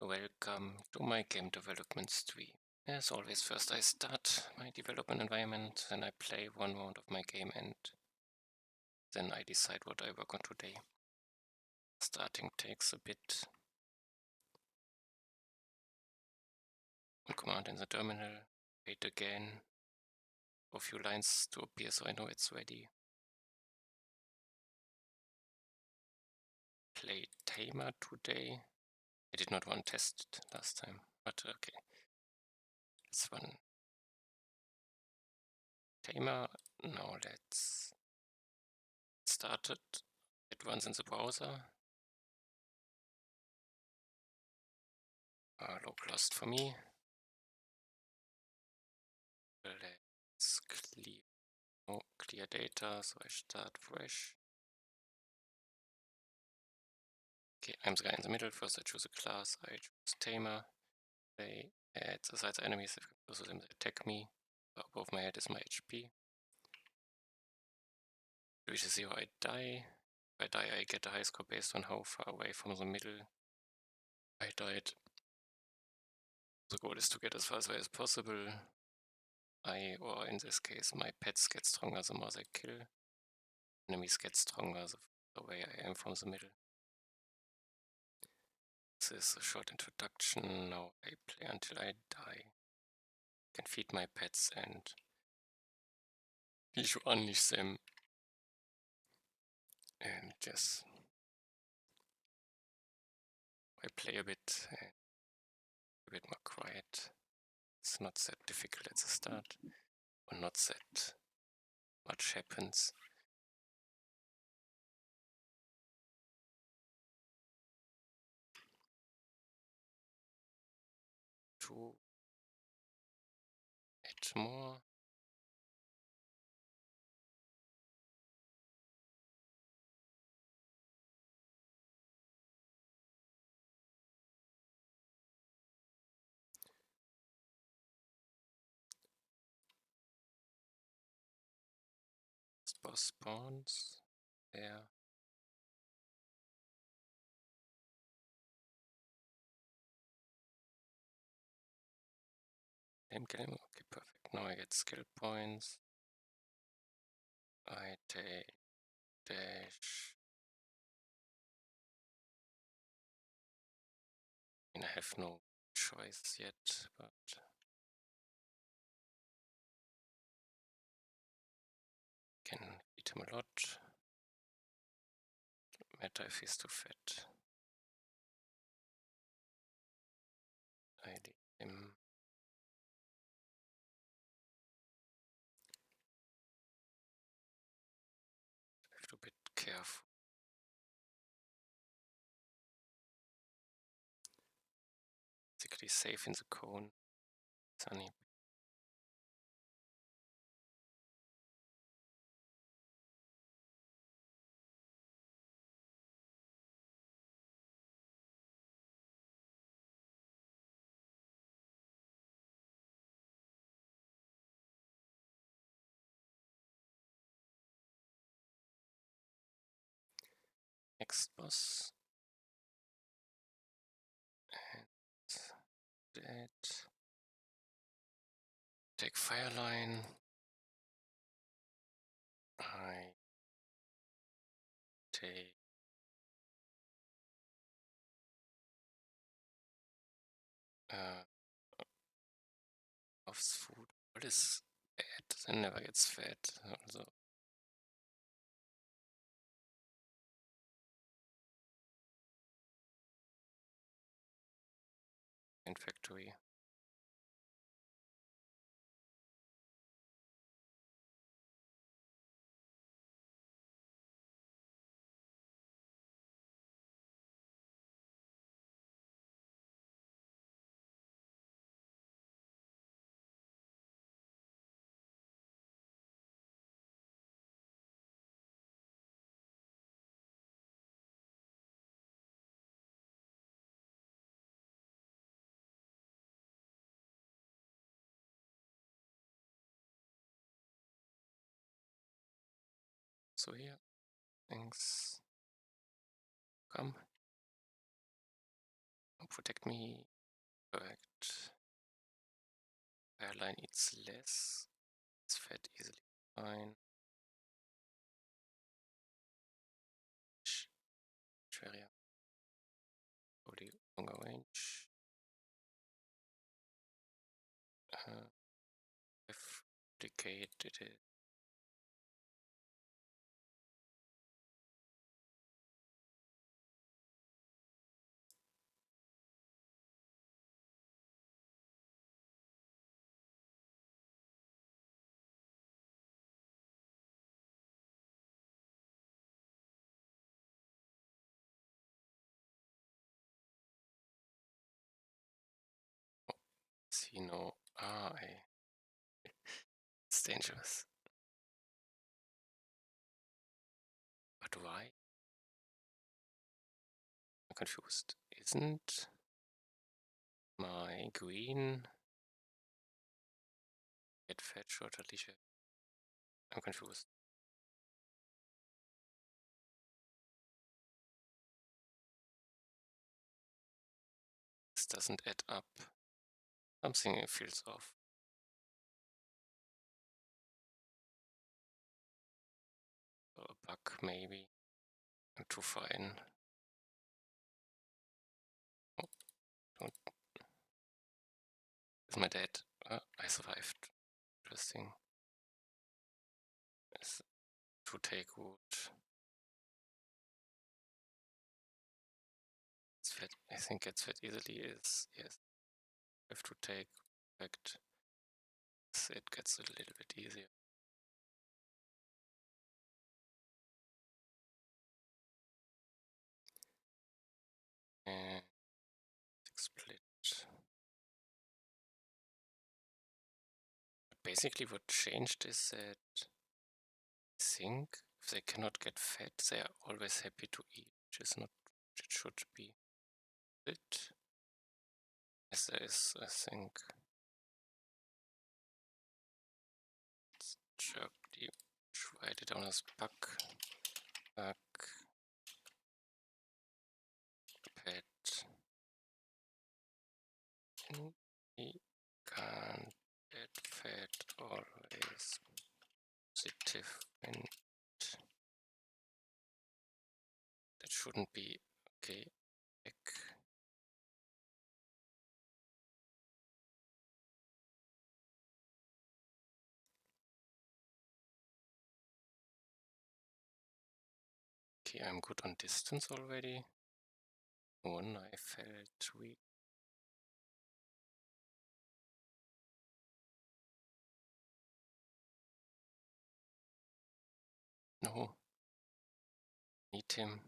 Welcome to my game development stream. As always, first I start my development environment, then I play one round of my game, and then I decide what I work on today. Starting takes a bit. Command in the terminal, wait again for a few lines to appear so I know it's ready. Play Tamer today. I did not want to test it last time, but okay. Let's run Tamer. Now let's start it. It runs in the browser. Localhost for me. Let's clear data, so I start fresh. Okay, I'm the guy in the middle. First I choose a class, I choose Tamer. They add the sides enemies, if both of them attack me. Above my head is my HP. Reaches 0, I die. If I die, I get a high score based on how far away from the middle I died. The goal is to get as far away as possible. Or in this case, my pets get stronger the more they kill. Enemies get stronger the further away I am from the middle. This is a short introduction. Now I play until I die. I can feed my pets and need to unleash them. And yes, I play a bit more quiet. It's not that difficult at the start, or not that much happens. To add more. Boss spawns there. Game. Okay, perfect. Now I get skill points. I take dash. I mean, I have no choice yet, but can eat him a lot. Matter if he's too fat. I leave him. Have to be careful. Basically safe in the cone. Sunny. Next boss. And that. Take Fireline. I take Off's food. What is fat? Then never gets fat. Also in factory. So here, thanks. Come. protect me. Correct. Airline eats less. It's fed easily. Fine. Area. Probably longer range. If decayed it is. See, no. It's dangerous. But why? I'm confused. Isn't my green get fed shorter leisure? I'm confused. This doesn't add up. Something feels off. Or a bug, maybe. I'm too fine. Oh, don't. Is my dad? I survived. Interesting. It's to take wood. It's fed. I think it's fed easily is yes. Have to take fact. It gets a little bit easier. And split. But basically, what changed is that I think if they cannot get fed, they are always happy to eat, which is not. It should be. It. Yes, there is. I think. Let's write it down as bug. Bug. Pet. We can't get fed always. Positive wind. That shouldn't be okay. Egg. Okay, I'm good on distance already. One, I felt weak. No. Need him.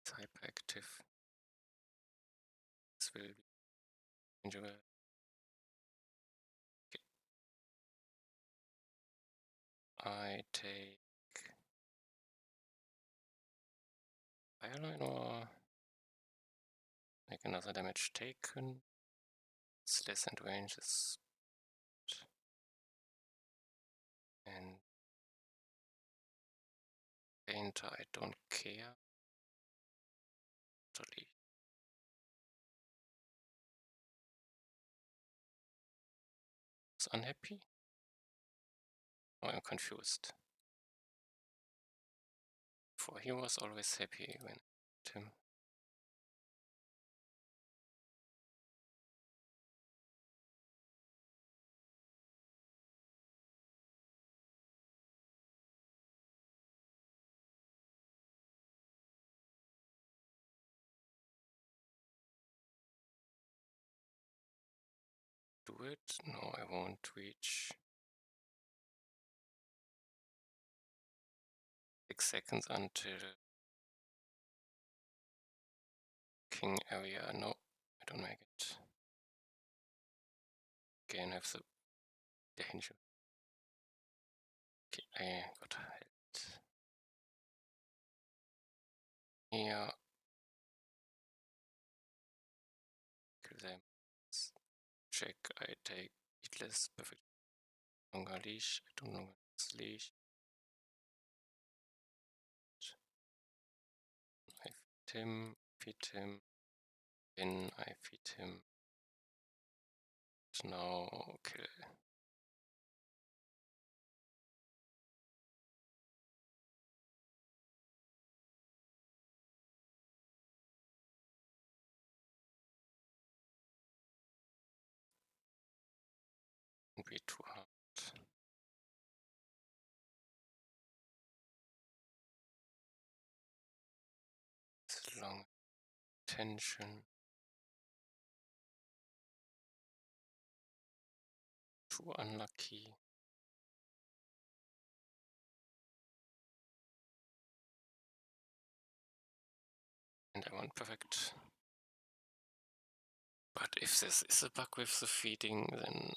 It's hyperactive. This will be dangerous. Okay. I take fireline or make another damage taken. It's less and range is. And painter, I don't care. Totally. Is unhappy? Oh, I'm confused. For he was always happy when him. Do it? No, I won't reach. 6 seconds until king area. No, I don't make it. Again, have the danger. Okay, I got hit. Here. Kill them. Check, I take heatless, perfect. Longer leash, I don't know what's leash. I him, then I feed him. Now kill. Won't be too hard. It's a long tension. Too unlucky. And I want perfect. But if this is a bug with the feeding, then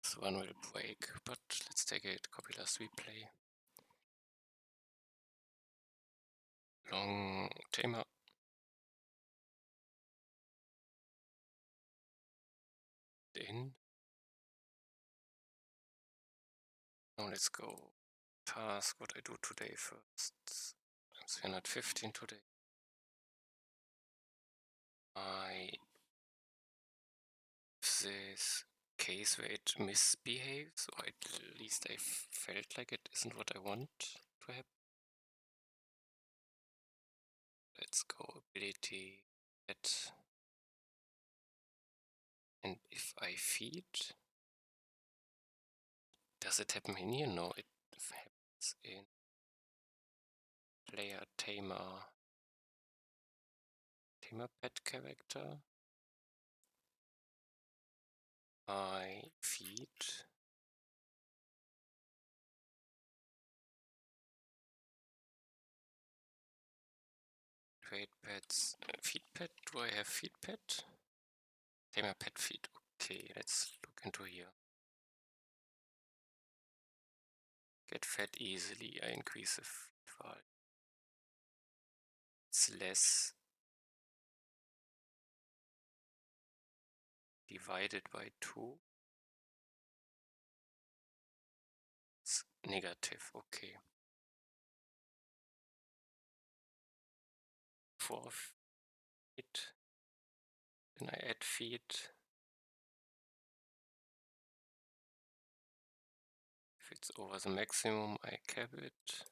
this one will break. But let's take it. Copy last replay. Long tamer. In. Now let's go. Task what I do today first. I'm 315 today. This case where it misbehaves, or at least I felt like it isn't what I want to happen. Let's go ability at, and if I feed, does it happen in here? No, it happens in player tamer pet character. I feed. Trade pets. Feed pet? Do I have feed pet? Tamer pet feed. Okay, let's look into here. Get fed easily. I increase the feed value. It's less divided by 2. It's negative. Okay. 4 feed. Then I add feed. If it's over the maximum, I cap it.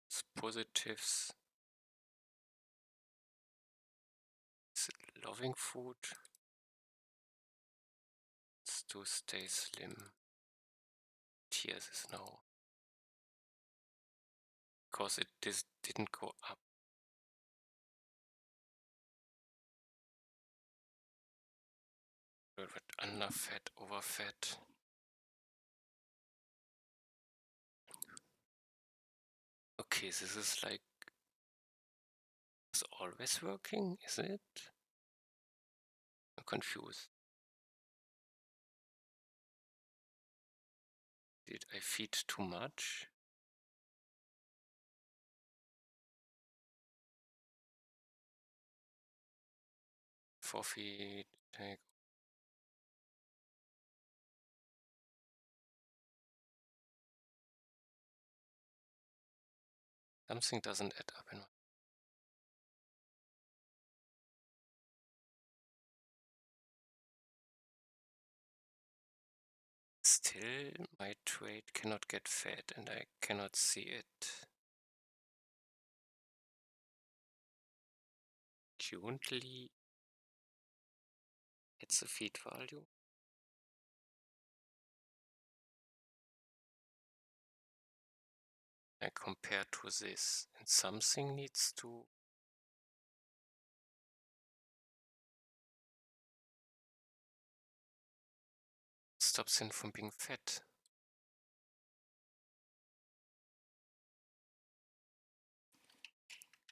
It's positives. It's loving food. It's to stay slim. Tears is now. Because this didn't go up. But underfed, overfed. Okay, this is like, it's always working, is it? I'm confused. Did I feed too much? Forfeit, take. Something doesn't add up in. Still, my trade cannot get fed and I cannot see it. Currently, it's a feed value. I compare to this, and something needs to stop him from being fed.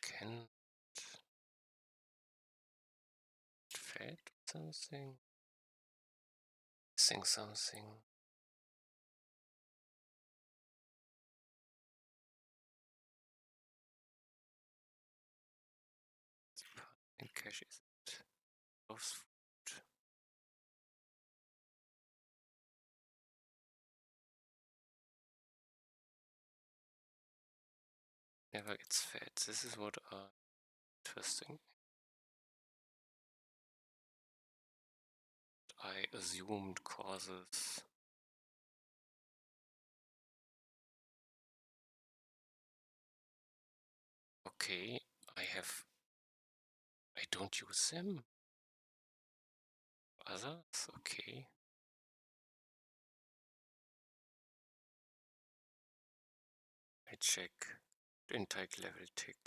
Can fed something? Missing something. In cache is it? Loves food. never gets fed. This is what interesting. I assumed causes. Okay, I don't use them. Others, okay. I check intake level tick.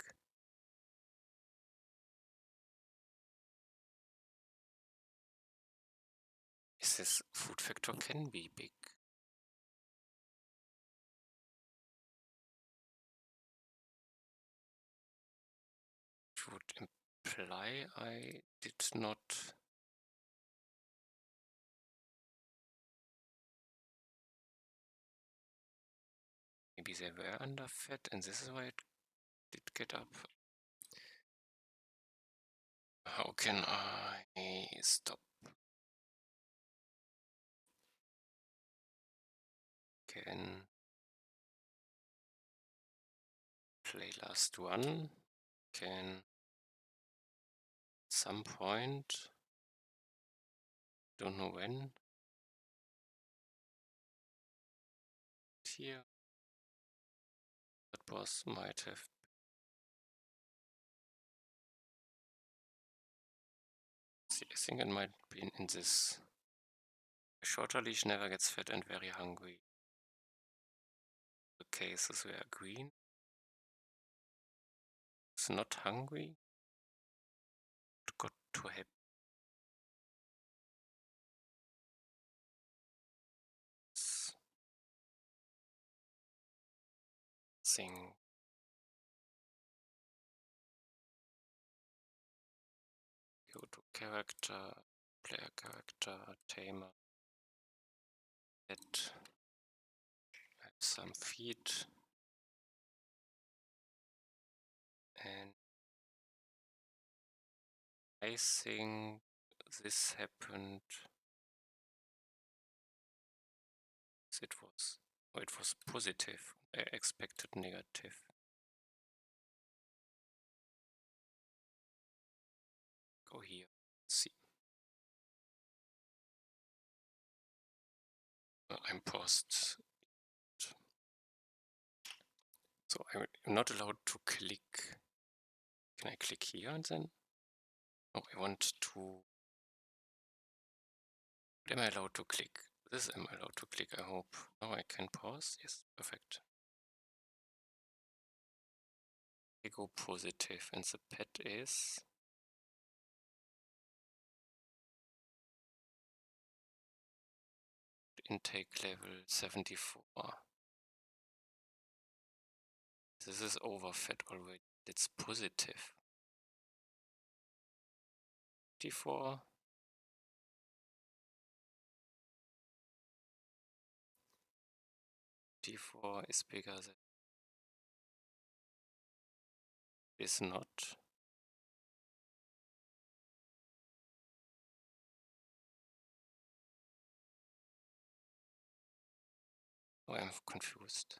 Is this food factor can be big? It would imply I did not. Maybe they were underfed and this is why it did get up. How can I stop? Can play last one. Can some point, don't know when, here. That boss might have. See, I think it might be in this. A shorter leash never gets fat and very hungry. The cases were green. It's not hungry. It got too happy. Thing. Go to character, player character, tamer. Add some feet. And I think this happened. It was positive. I expected negative. Go here. See. I'm paused. So I'm not allowed to click. Can I click here and then? No, I want to. What am I allowed to click? This am I allowed to click, I hope. Now I can pause. Yes, perfect. I go positive and the pet is. Intake level 74. This is overfed already. It's positive. 54. D4 is bigger than. Is not. Oh, I'm confused.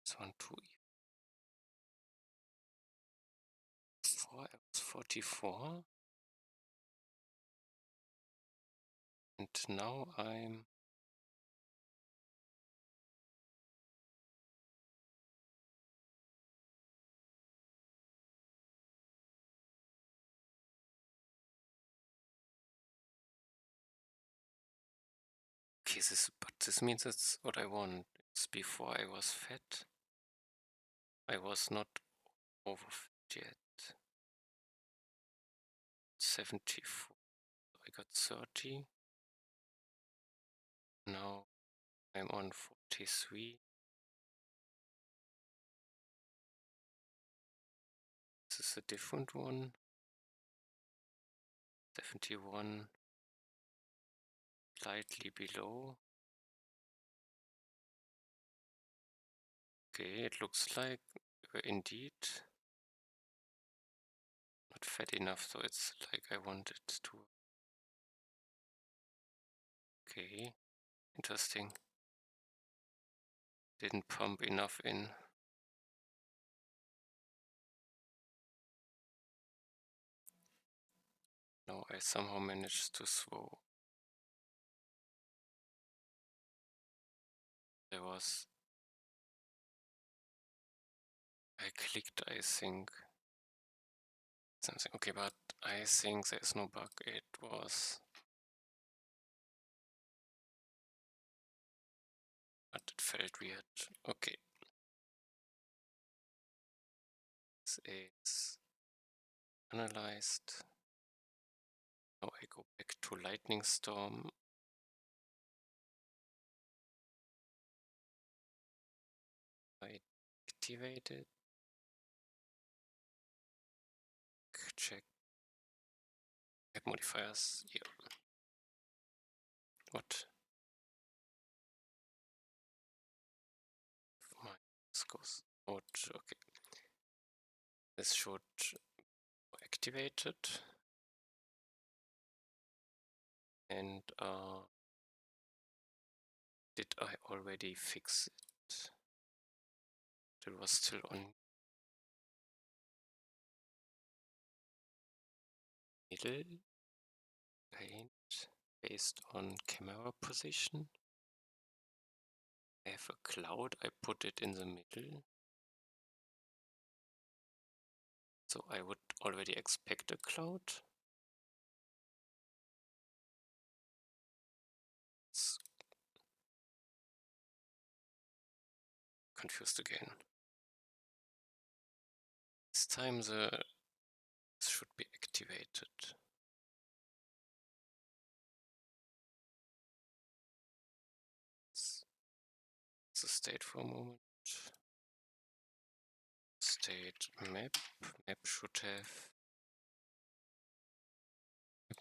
This one, 2. 4, 44. And now I'm. Okay, but this means it's what I want. It's before I was fat. I was not overfed yet. 74. I got 30. Now I'm on 43. This is a different one. 71. Slightly below. Okay, it looks like were indeed not fat enough, so it's like I wanted to. Okay, interesting. Didn't pump enough in. No, I somehow managed to throw. There was. I clicked, I think. Something. Okay, but I think there's no bug. It was. But it felt weird. Okay. This is analyzed. Now I go back to Lightning Storm. I activate it. Check. Add modifiers. Yeah. What? My goes out. Okay. This should activate it. And did I already fix it? It was still on middle paint based on camera position. I have a cloud, I put it in the middle. So I would already expect a cloud. It's confused again. This time this should be activated. Let's state for a moment. State map. Map should have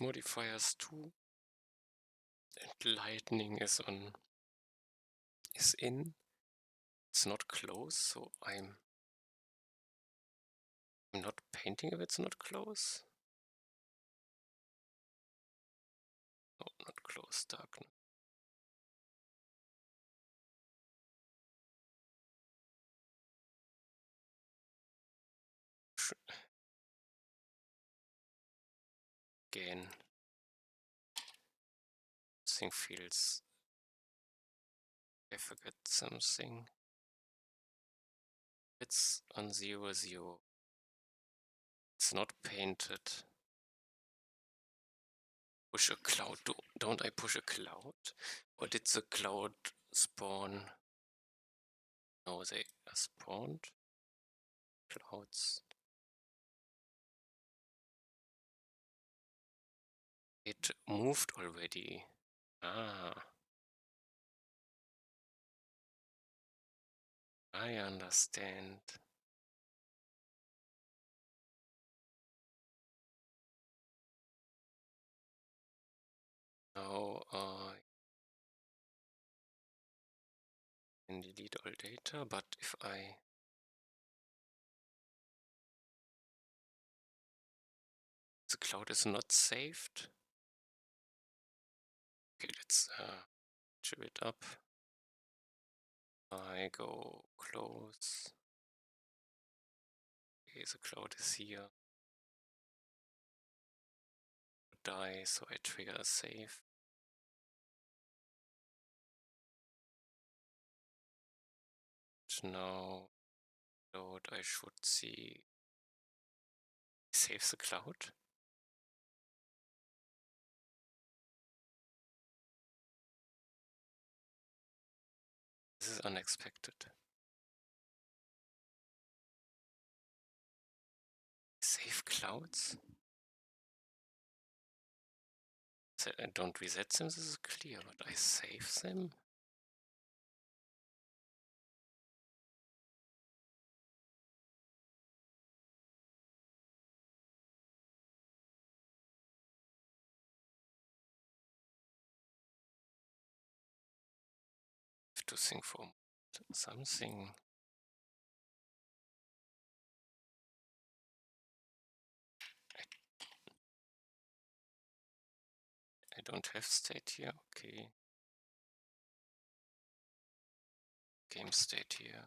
modifiers too. And lightning is in. It's not close, so I'm not painting if it's not close. No, not close. Darkness. Again, thing feels. I forget something. It's on 0, 0. It's not painted. Push a cloud. Don't I push a cloud? Or did the cloud spawn? No, they are spawned. Clouds. It moved already. Ah, I understand. Now I can delete all data, but if the cloud is not saved. Okay, let's chew it up. I go close. Okay, the cloud is here. Die, so I trigger a save. Now load, I should see save the cloud. This is unexpected. Save clouds? So I don't reset them, this is clear, but I save them? I have to think for something. I don't have state here, okay. Game state here.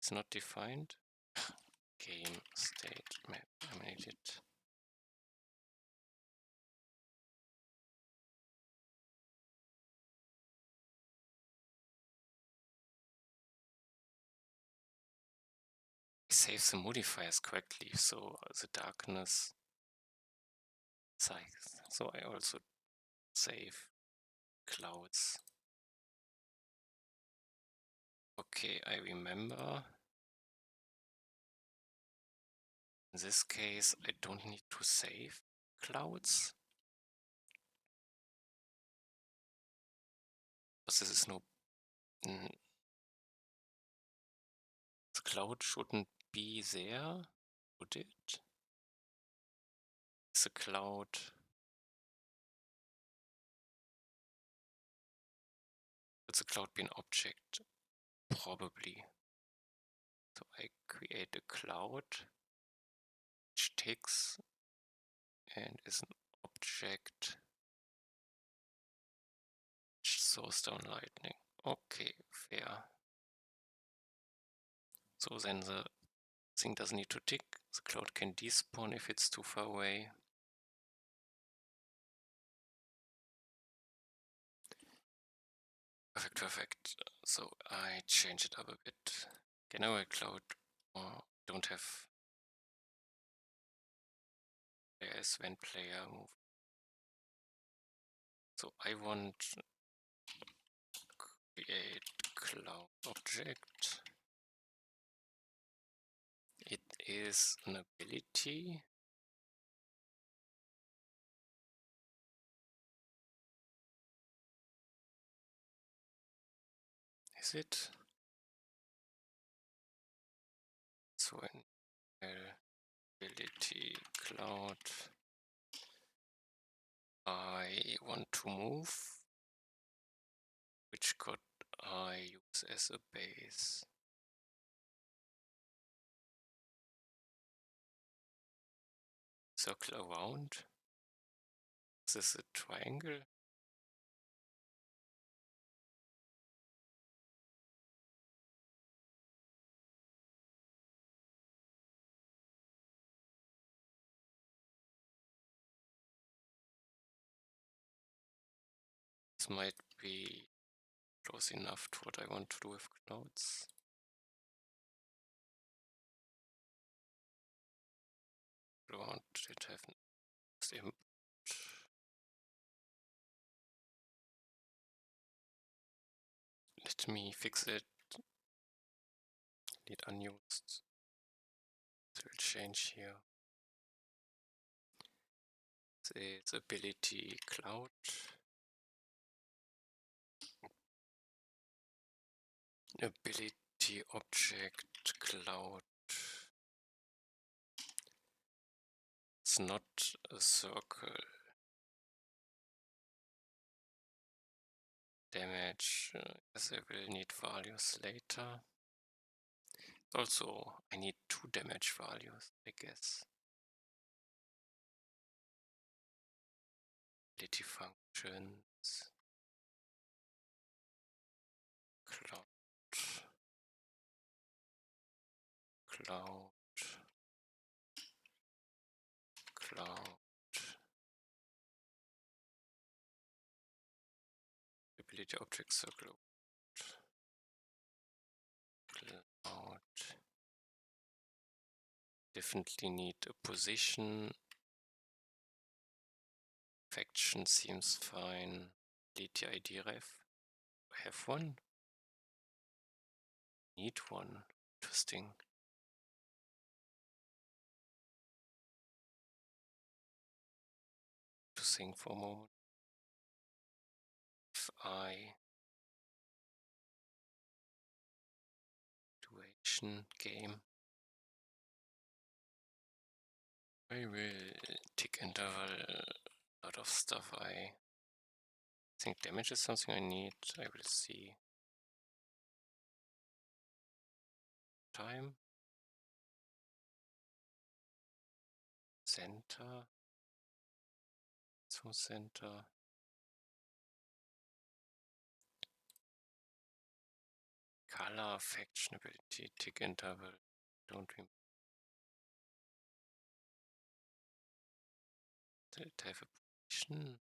It's not defined. Game state map, I made it. Save the modifiers correctly, so the darkness size. So I also save clouds. Okay, I remember. In this case, I don't need to save clouds. Because this is no... the cloud shouldn't be there, would it? Is the cloud... Would the cloud be an object? Probably. So I create a cloud which takes and is an object which throws down lightning. Okay, fair. So then the thing doesn't need to tick. The cloud can despawn if it's too far away. Perfect, perfect. So I change it up a bit. Okay, now a cloud don't have as when player move. So I want create cloud object. It is an ability. Is it? So an ability cloud. I want to move. Which could I use as a base? Circle around. Is this a triangle? This might be close enough to what I want to do with clouds. I want it to have an input. Let me fix it. Need unused. It will change here. It's ability cloud. Ability object cloud. It's not a circle. Damage. Yes, I will need values later. Also, I need 2 damage values, I guess. Ability functions. Cloud. Cloud. Cloud. Ability object circle. Cloud. Definitely need a position. Faction seems fine. Ability ID ref. Have one? Need one. Interesting. To think for a moment. If I duration game, I will tick interval. A lot of stuff. I think damage is something I need. I will see. Time. Center. So center. Color, factionability, tick interval. Don't we did it have a position?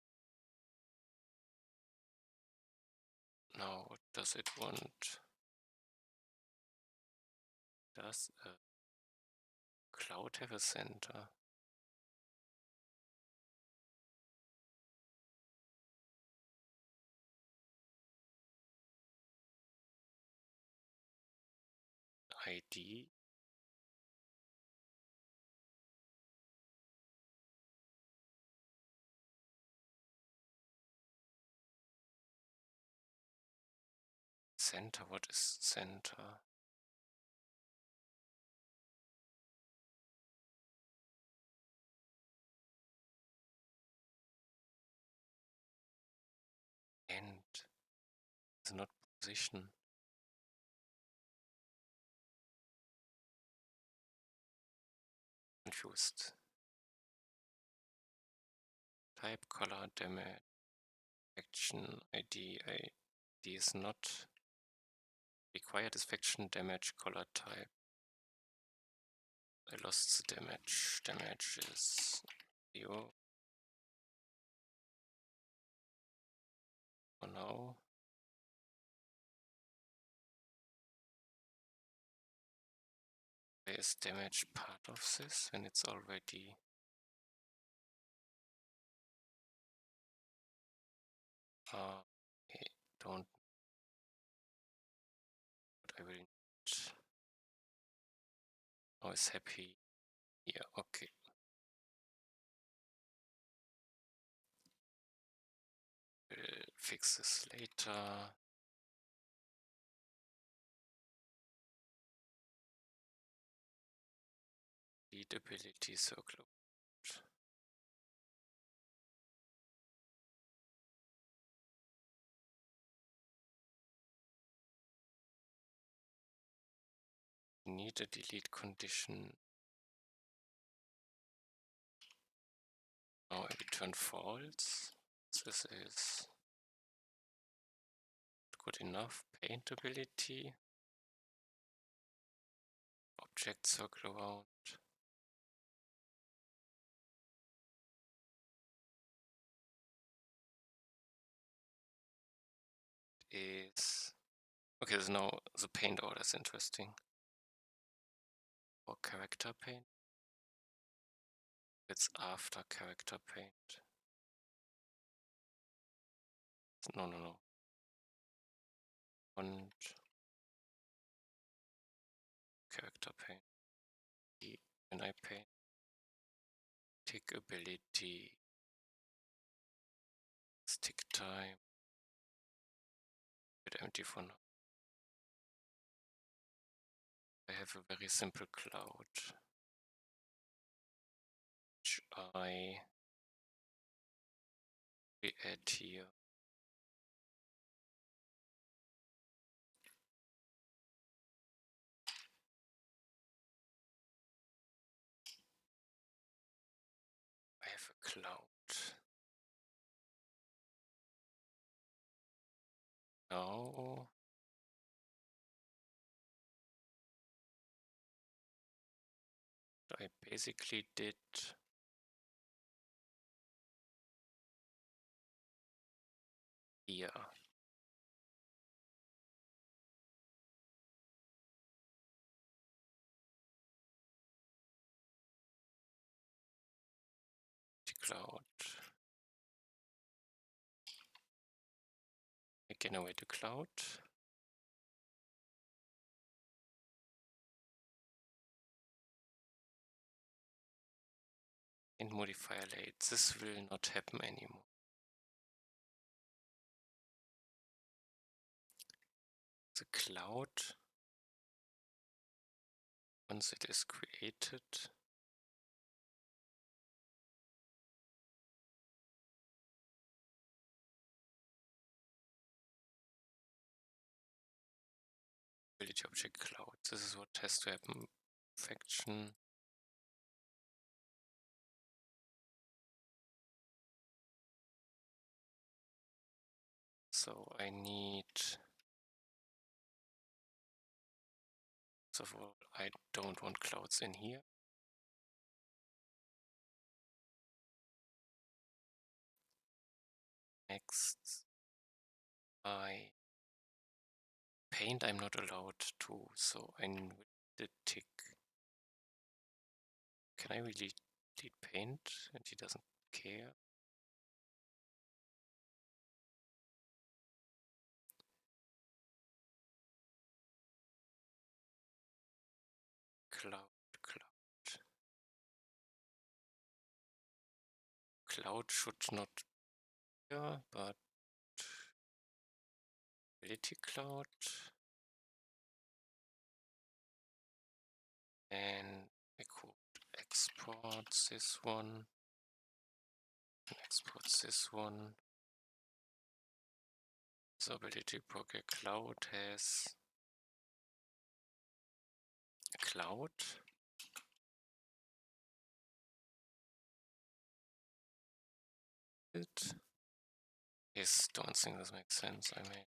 No, what does it want? Does a cloud have a center? ID? Center, what is center? And it's not position. Confused. Type, color, damage, faction, ID. ID is not required is faction, damage, color type. I lost the damage. Damage is 0. For now. Where is damage part of this when it's already I don't but I will need. Oh, is happy. Yeah, okay. We'll fix this later. Lead ability circle. Need a delete condition. Now I return false. This is good enough. Paint ability. Object circle around. Is okay, there's no the paint order is interesting. Or character paint. It's after character paint. No. And character paint. When I paint tick ability, stick time, bit empty for now. I have a very simple cloud, which I add here. I have a cloud. Now I basically did here. The cloud. I generate the cloud. And modifier late. This will not happen anymore. The cloud, once it is created, ability object cloud. This is what has to happen. Faction. So I need, first of all, I don't want clouds in here. Next, paint I'm not allowed to, so I need the tick. Can I really delete paint? And he doesn't care. Cloud. Cloud should not be here, but ability cloud. And I could export this one. And export this one. So ability pocket cloud has a cloud. It. Yes, don't think this makes sense. I make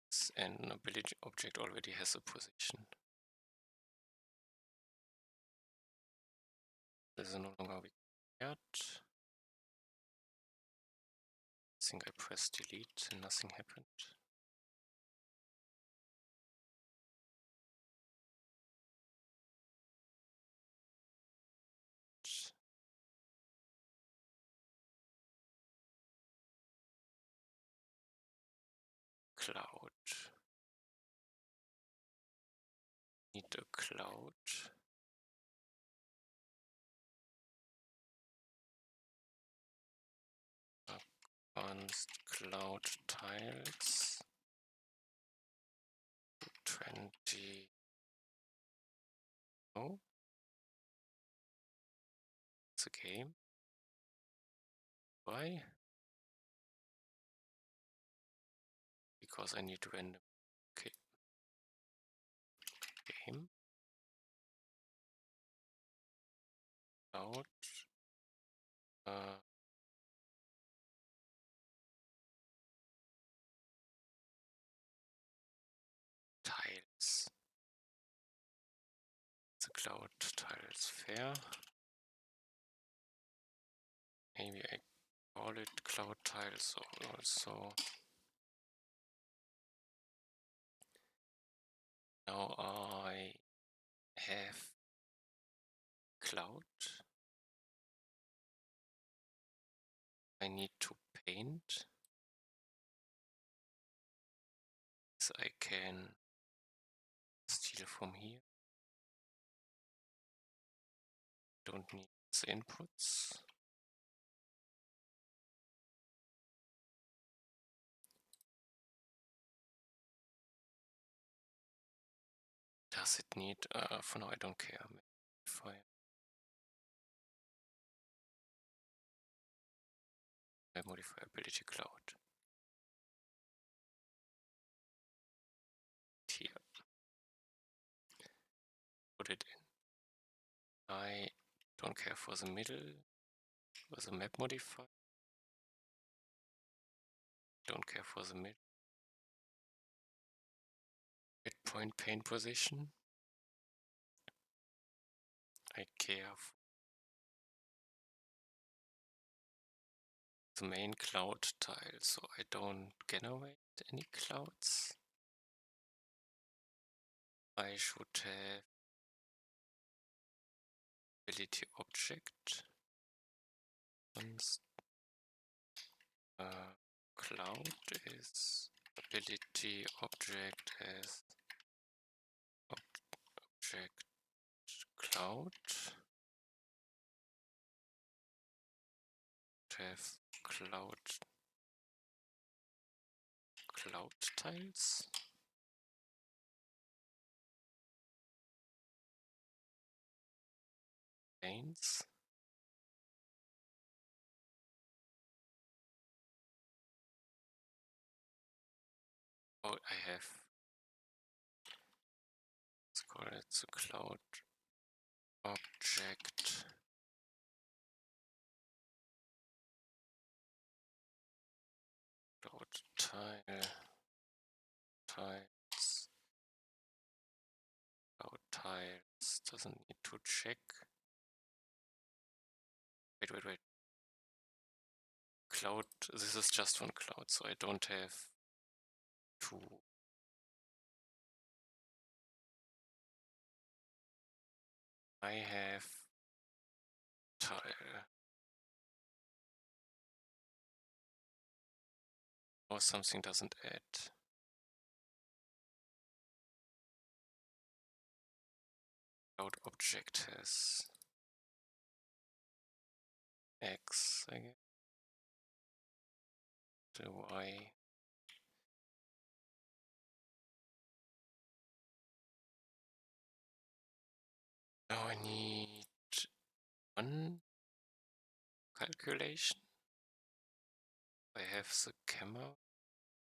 this, and an ability object already has a position. This is no longer required. I think I pressed delete and nothing happened. Cloud. Need a cloud. Advanced cloud tiles. 20. Oh. It's a game. Why? Because I need random. Okay. Game. Cloud. Tiles. The cloud tiles fair. Maybe I call it cloud tiles also. Now I have cloud. I need to paint. So I can steal from here. Don't need the inputs. Does it need, for now I don't care. Modifier ability cloud. Here. Put it in. I don't care for the middle, for the map modifier. Don't care for the mid. Midpoint paint position. I care for the main cloud tile, so I don't generate any clouds. I should have ability object. Once cloud is ability object as object cloud. Have cloud tiles. Lanes. Oh, I have. Let's call it the cloud object. tile, tiles, cloud tiles, doesn't need to check. Wait. Cloud, this is just one cloud, so I don't have to. I have tile. Or something doesn't add. Cloud object has X, I guess. The Y. Now I need one calculation. I have the camera.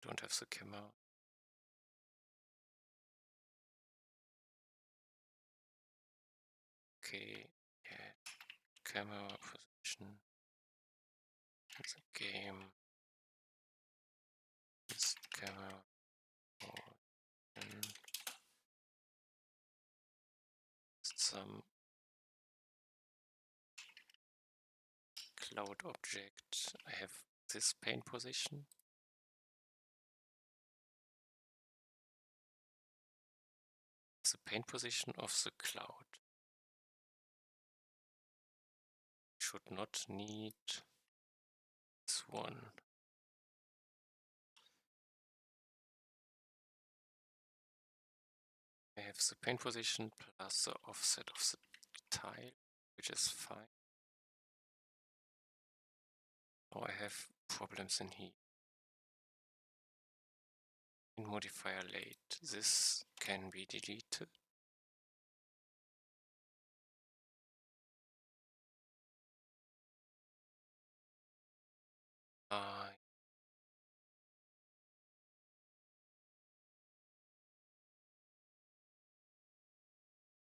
Don't have the camera. Okay, yeah. Camera position. It's a game. This camera. Some cloud object. I have this pane position. The pane position of the cloud. Should not need this one. I have the pane position plus the offset of the tile, which is fine. Now I have problems in here. In modifier late, this can be deleted.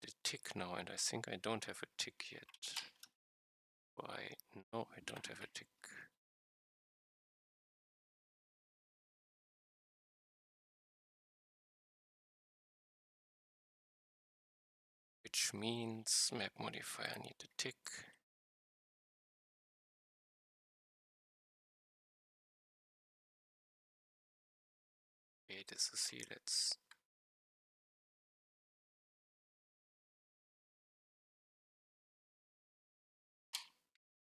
The tick now, and I think I don't have a tick yet. Why? No, I don't have a tick. Which means map modifier need a tick. Okay, this is here. Let's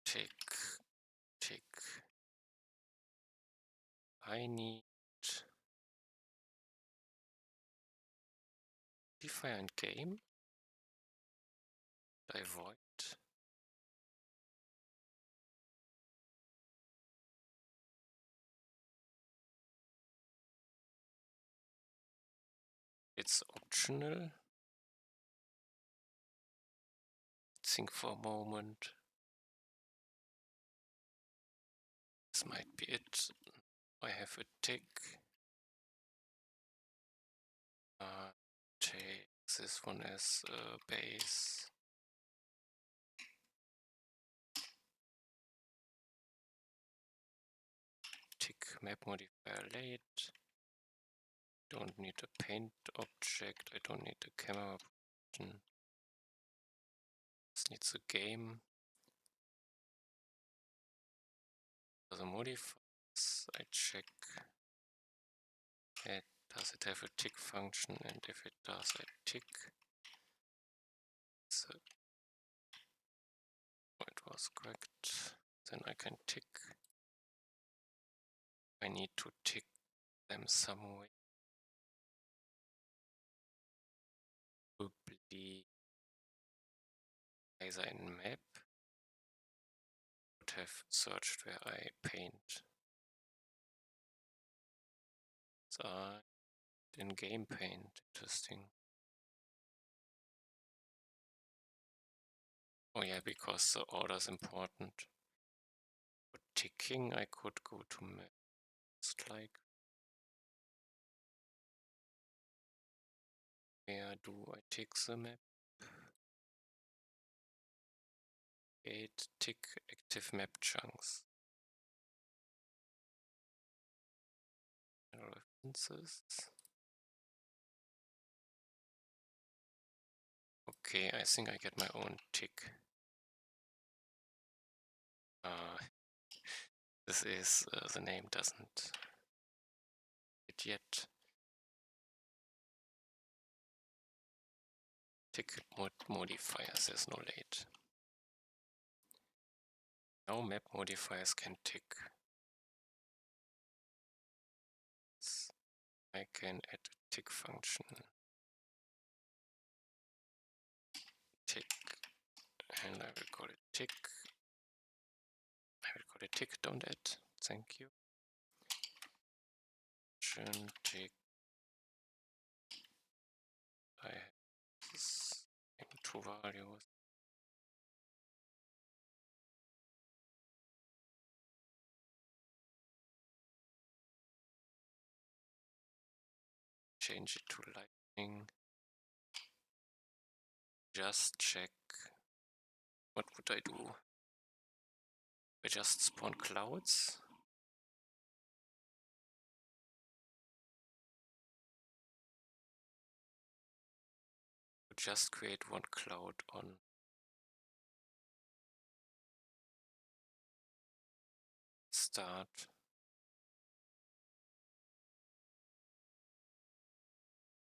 tick. I need modifier and game. Avoid. It's optional. Think for a moment. This might be it. I have a tick. Take this one as a base. Tick map modifier late. Don't need a paint object. I don't need a camera option. This needs a game. For the modifiers, I check it. Does it have a tick function? And if it does, I tick. So it was correct. Then I can tick. I need to tick them some way. Probably either in map. Would have searched where I paint. So in game paint, interesting. Oh yeah, because the order is important. For ticking, I could go to map. It's like, where do I tick the map? Gate tick active map chunks. instances. Okay, I think I get my own tick. This is, the name doesn't it yet. Tick modifiers, there's no late. Now map modifiers can tick. I can add a tick function. Tick, and I will call it tick. I will call it tick, don't add. Thank you. Tick. I have this in two values. Change it to lightning. Just check. What would I do? I just spawn clouds. Just create one cloud on start.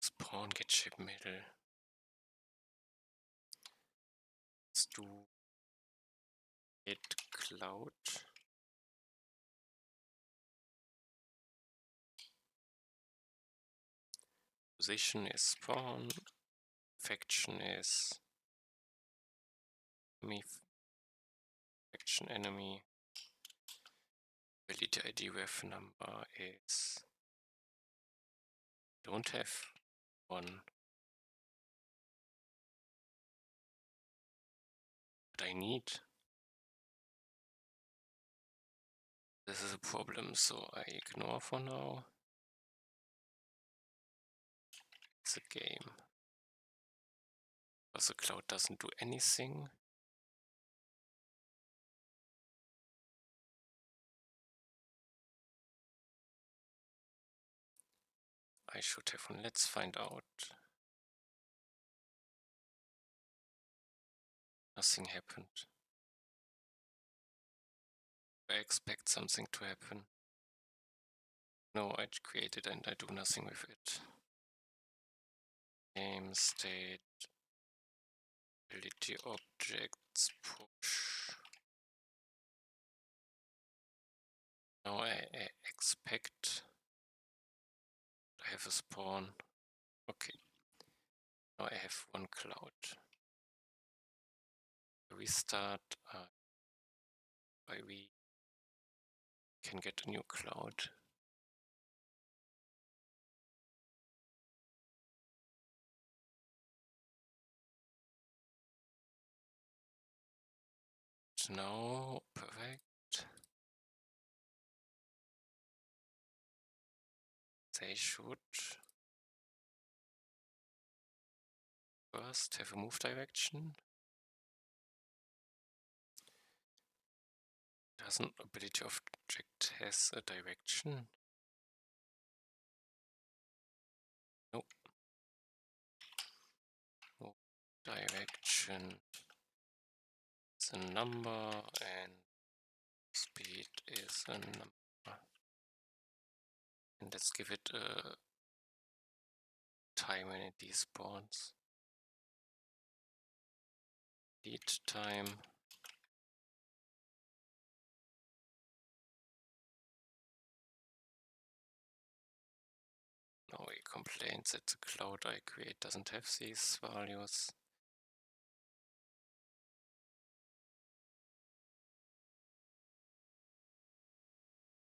Spawn get ship middle. Let's do it cloud. Position is spawn. Faction is enemy. Faction enemy. Ability ID ref number is don't have one. But I need. This is a problem, so I ignore for now. It's a game. Because the cloud doesn't do anything. I should have one. Let's find out. Nothing happened. I expect something to happen. No, I create it and I do nothing with it. Game state, ability objects, push. Now I expect I have a spawn. Okay. Now I have one cloud. Restart. We can get a new cloud. Now, perfect. They should first have a move direction. Doesn't ability object has a direction? Nope. No direction. It's a number and speed is a number. And let's give it a time when it despawns. Lead time. Now he complains that the cloud I create doesn't have these values.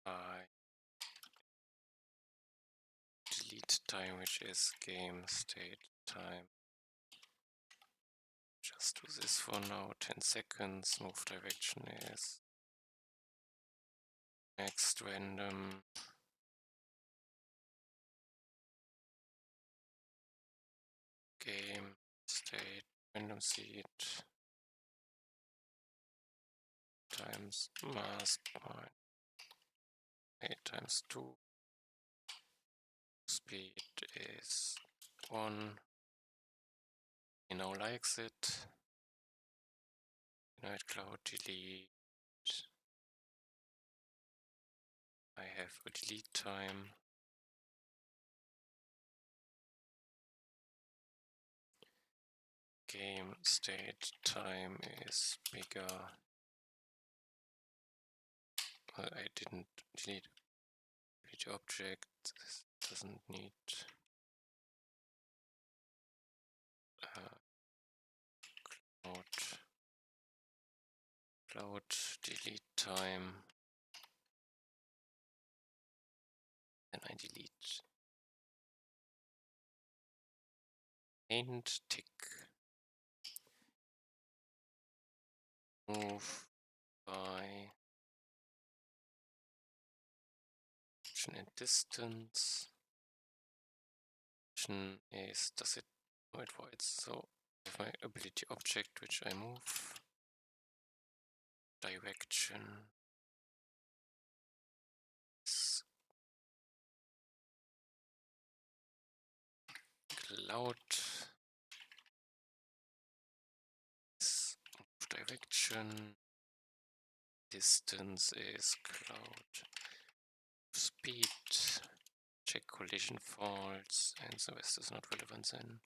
I delete time, which is game state time. Just do this for now, 10 seconds. Move direction is next random. Game state random seed times mask point 8 times 2 speed is 1. He now likes it. Night cloud delete. I have a delete time. Game state time is bigger. I didn't delete object. This doesn't need cloud delete time. Then I delete and tick. Move by action and distance. Action is does it voids. So I have my ability object which I move. Direction is cloud is direction. Distance is cloud speed. Check collision faults, and the rest is not relevant then.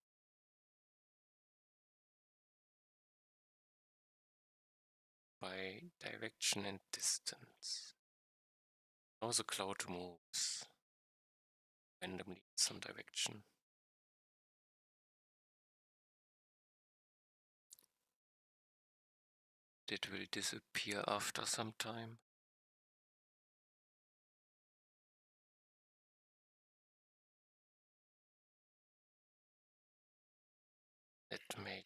By direction and distance. How the cloud moves randomly in some direction. It will disappear after some time. It made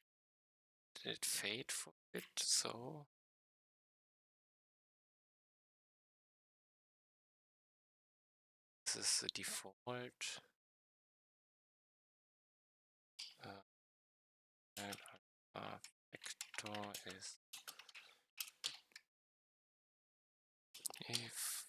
it fade for it, so this is the default. Vector is if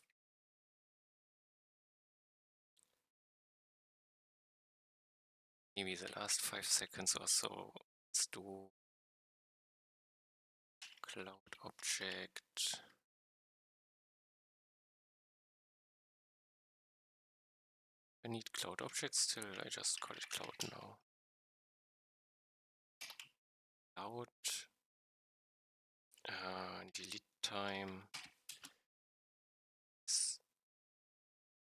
maybe the last 5 seconds or so. Let's do cloud object. I need cloud object still, I just call it cloud now. Cloud delete time is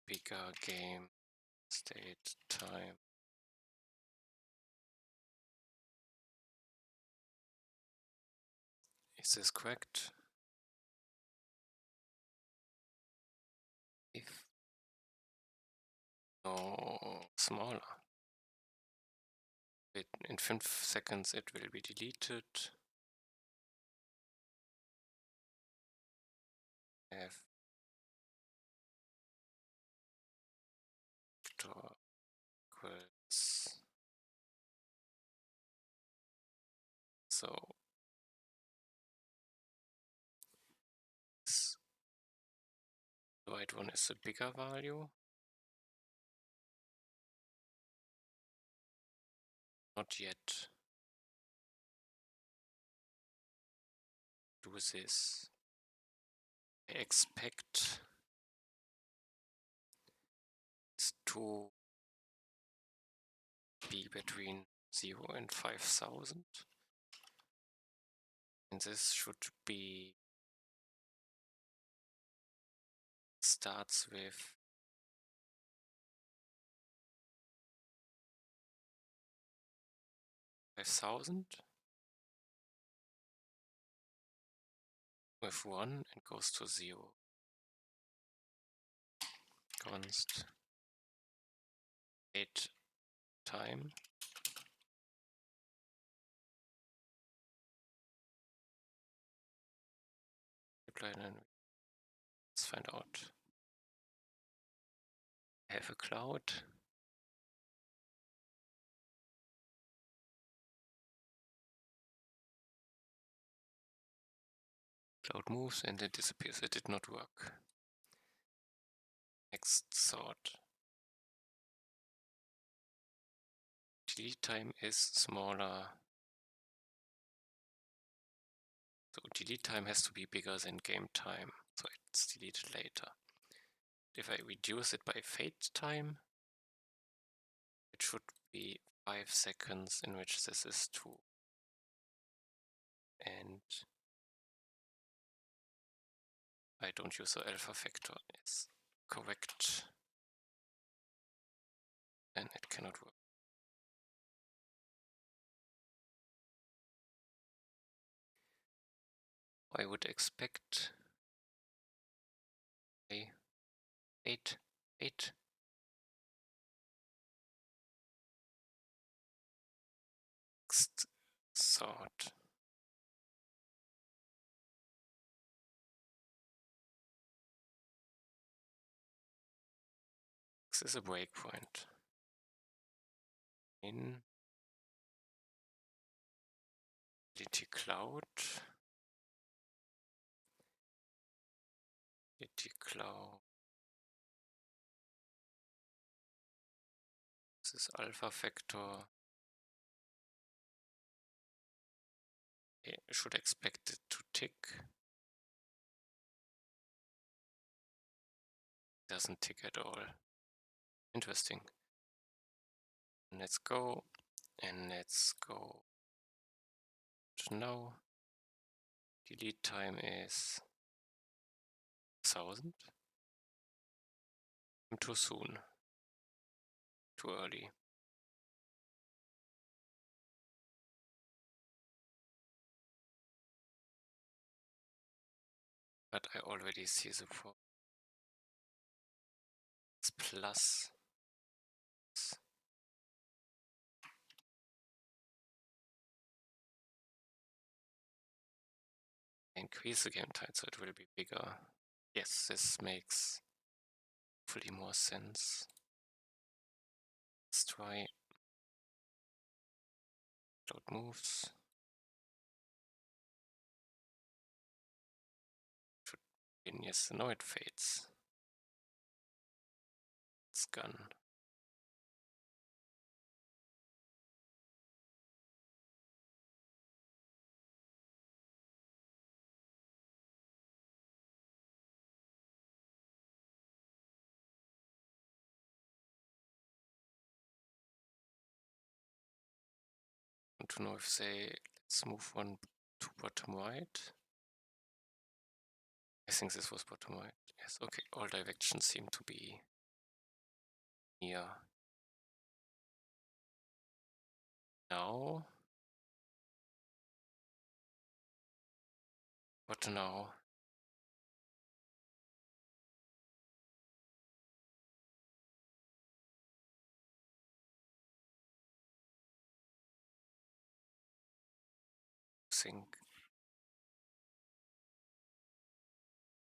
bigger game state time. Is this correct? If no smaller. In 5 seconds it will be deleted. F vector equals so the right one is a bigger value. Not yet. Do this. I expect it to be between 0 and 5,000. And this should be starts with 5,000 with 1 and goes to 0. Const 8 time. And let's find out. I have a cloud. Cloud moves and it disappears. It did not work. Next thought. delete time is smaller. So delete time has to be bigger than game time, so it's deleted later. If I reduce it by fade time, it should be 5 seconds in which this is true. And I don't use the alpha factor, it's correct. And it cannot work. I would expect a 8. Next thought. This is a breakpoint. In Utility Cloud. Utility Cloud. This is alpha factor. I should expect it to tick. Doesn't tick at all. Interesting. Let's go, and let's go to now. Delete time is 1000. Too soon. Too early. But I already see the problem. It's plus. Increase the game time so it will be bigger. Yes, this makes hopefully more sense. Let's try load moves. Should be, yes, no, it fades. It's gone. I want to know if they, let's move one to bottom right. I think this was bottom right. Yes, okay, all directions seem to be here. Now, what now? Think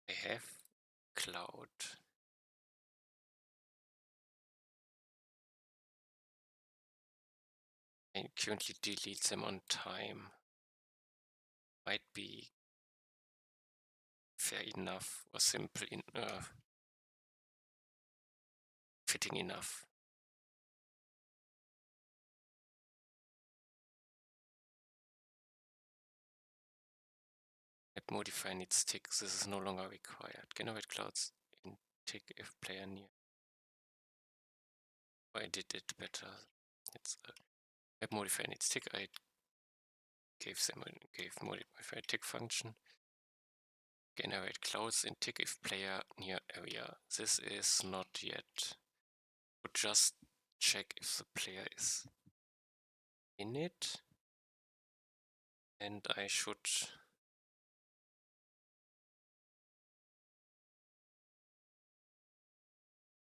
I have cloud. I currently delete them on time. Might be fair enough or simple fitting enough. Add modifier needs tick. This is no longer required. Generate clouds in tick if player near. I did it better. It's add modifier needs tick. I gave modifier tick function. Generate clouds in tick if player near area. This is not yet. Would just check if the player is in it, and I should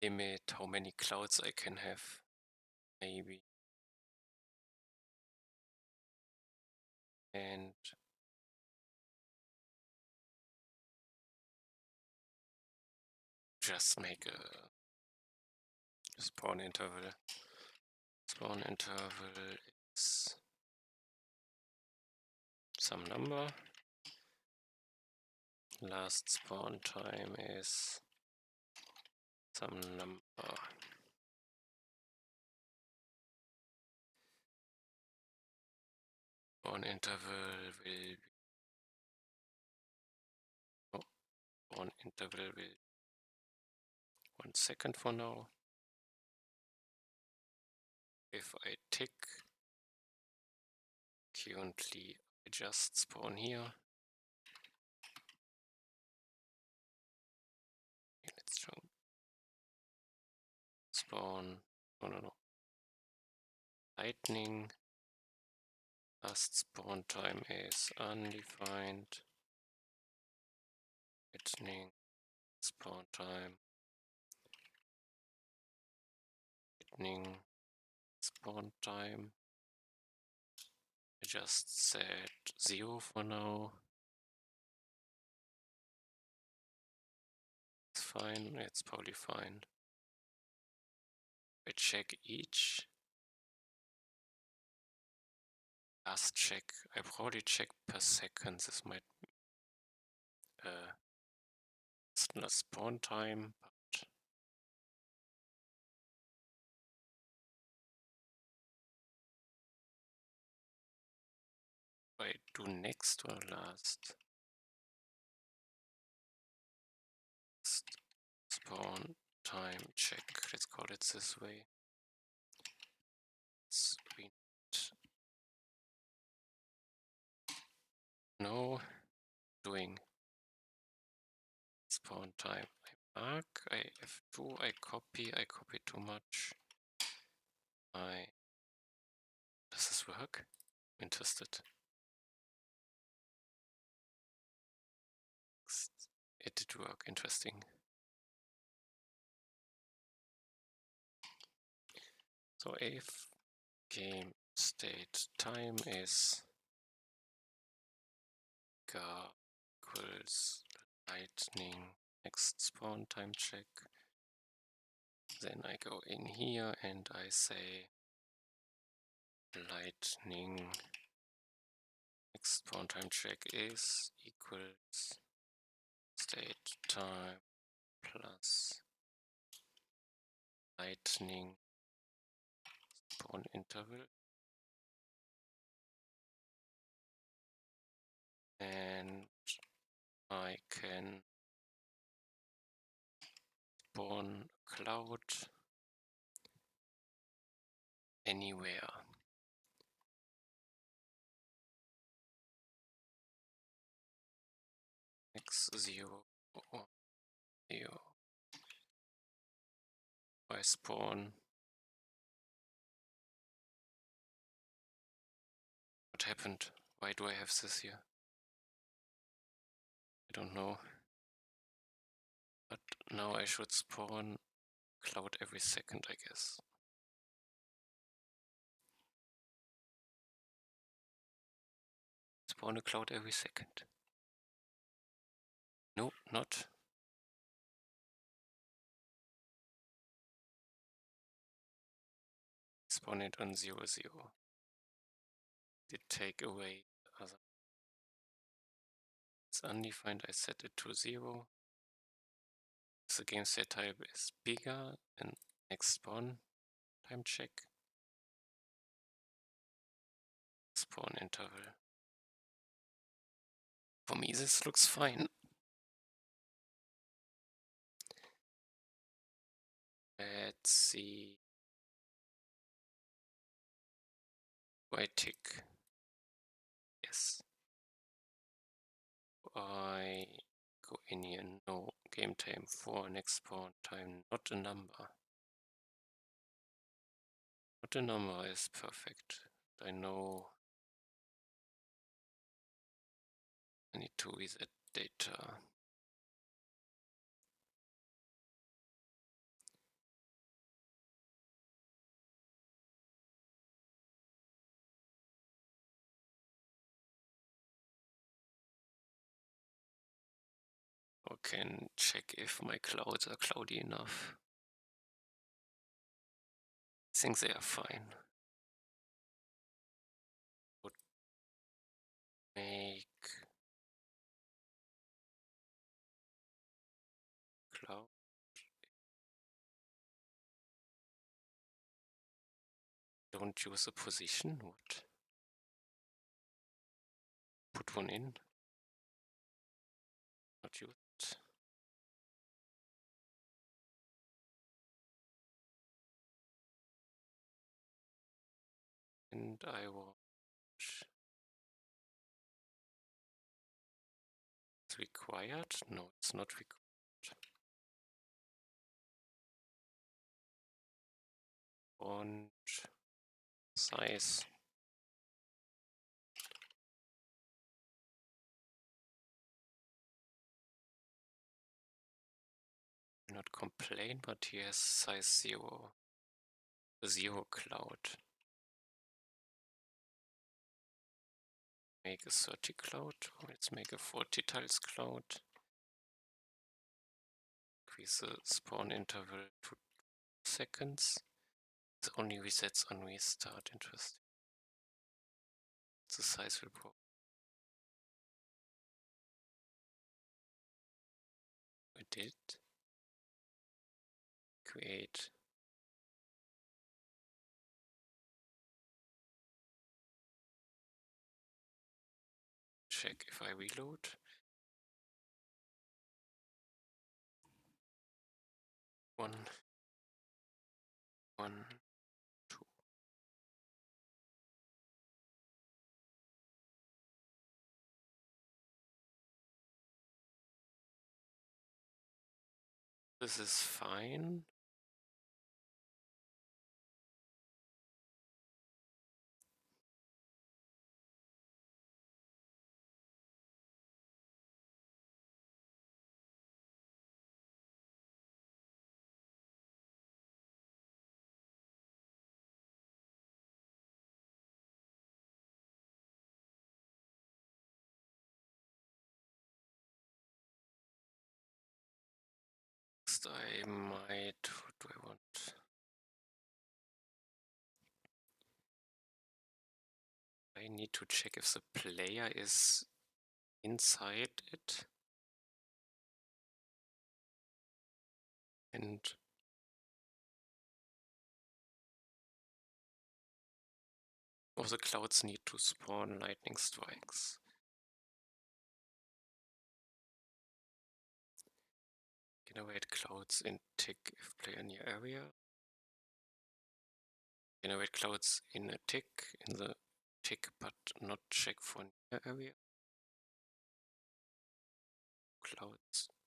limit how many clouds I can have, maybe. And just make a spawn interval. Spawn interval is some number. Last spawn time is some number. spawn interval will spawn interval will 1 second for now. If I tick, currently I just spawn here. Let's try spawn. No. Lightning. Last spawn time is undefined. Lightning. Spawn time. Lightning. Spawn time. I just set 0 for now. It's fine. It's probably fine. I check each. Last check. I probably check per second. This might it's not spawn time, but I do next or last? Spawn time check. Let's call it this way. No, doing spawn time. I mark, I F2, I copy too much. Does this work? I'm interested. It did work, interesting. So if game state time is equals lightning next spawn time check, then I go in here and I say lightning next spawn time check is equals state time plus lightning spawn interval, and I can spawn cloud anywhere. X0 or 0. I spawn. What happened? Why do I have this here? I don't know. But now I should spawn cloud every second, I guess. Spawn a cloud every second. No, not. Spawn it on 0, 0. Did take away other. It's undefined, I set it to 0. If the game set type is bigger, then next spawn time check. Spawn interval. For me, this looks fine. Let's see. I tick. Yes. I go in here. No. Game time 4. Next spawn time. Not a number. Not a number is perfect. I know I need to reset data. I can check if my clouds are cloudy enough. I think they are fine. Would make cloud. Don't use a position. What? put one in. Not used. And I watch. It's required? No, it's not required. Und size. Not complain, but he has size 0. 0 cloud. Make a 30 cloud. Let's make a 40 tiles cloud. Increase the spawn interval to seconds. It only resets on restart. Interesting. The size will go. We did. Create. Check if I reload. One, 2. This is fine. Next I might, what do I want? I need to check if the player is inside it. And all the clouds need to spawn lightning strikes. Generate clouds in tick if player near area. Generate clouds in a tick, in the tick, but not check for near area.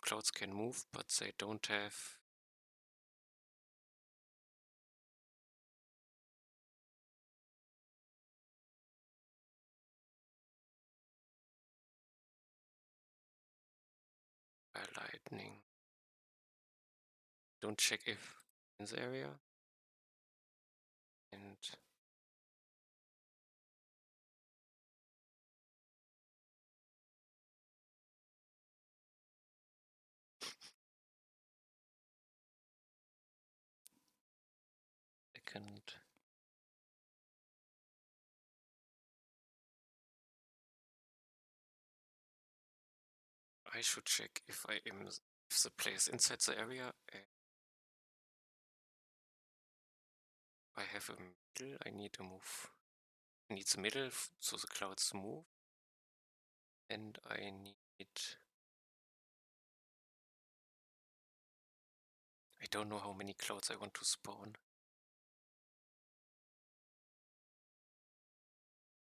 Clouds can move, but they don't have lightning. Don't check if in the area. And second. I should check if the player is inside the area. I have a middle. I need to move. I need the middle so the clouds move. And I need. I don't know how many clouds I want to spawn.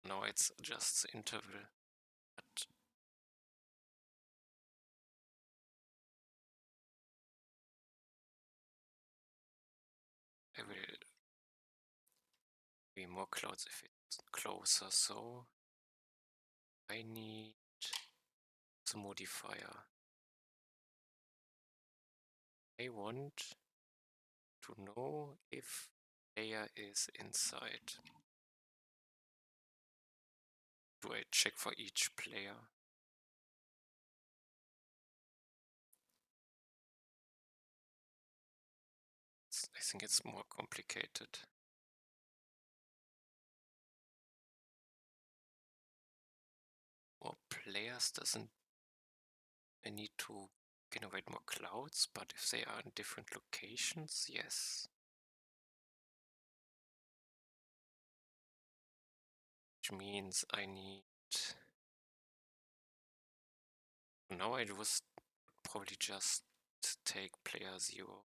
Now it's just the interval. But I will be more clouds if it's closer, so I need the modifier. I want to know if player is inside. Do I check for each player? I think it's more complicated. More players doesn't. I need to generate more clouds, but if they are in different locations, yes. Which means I need Now I was probably just take player 0.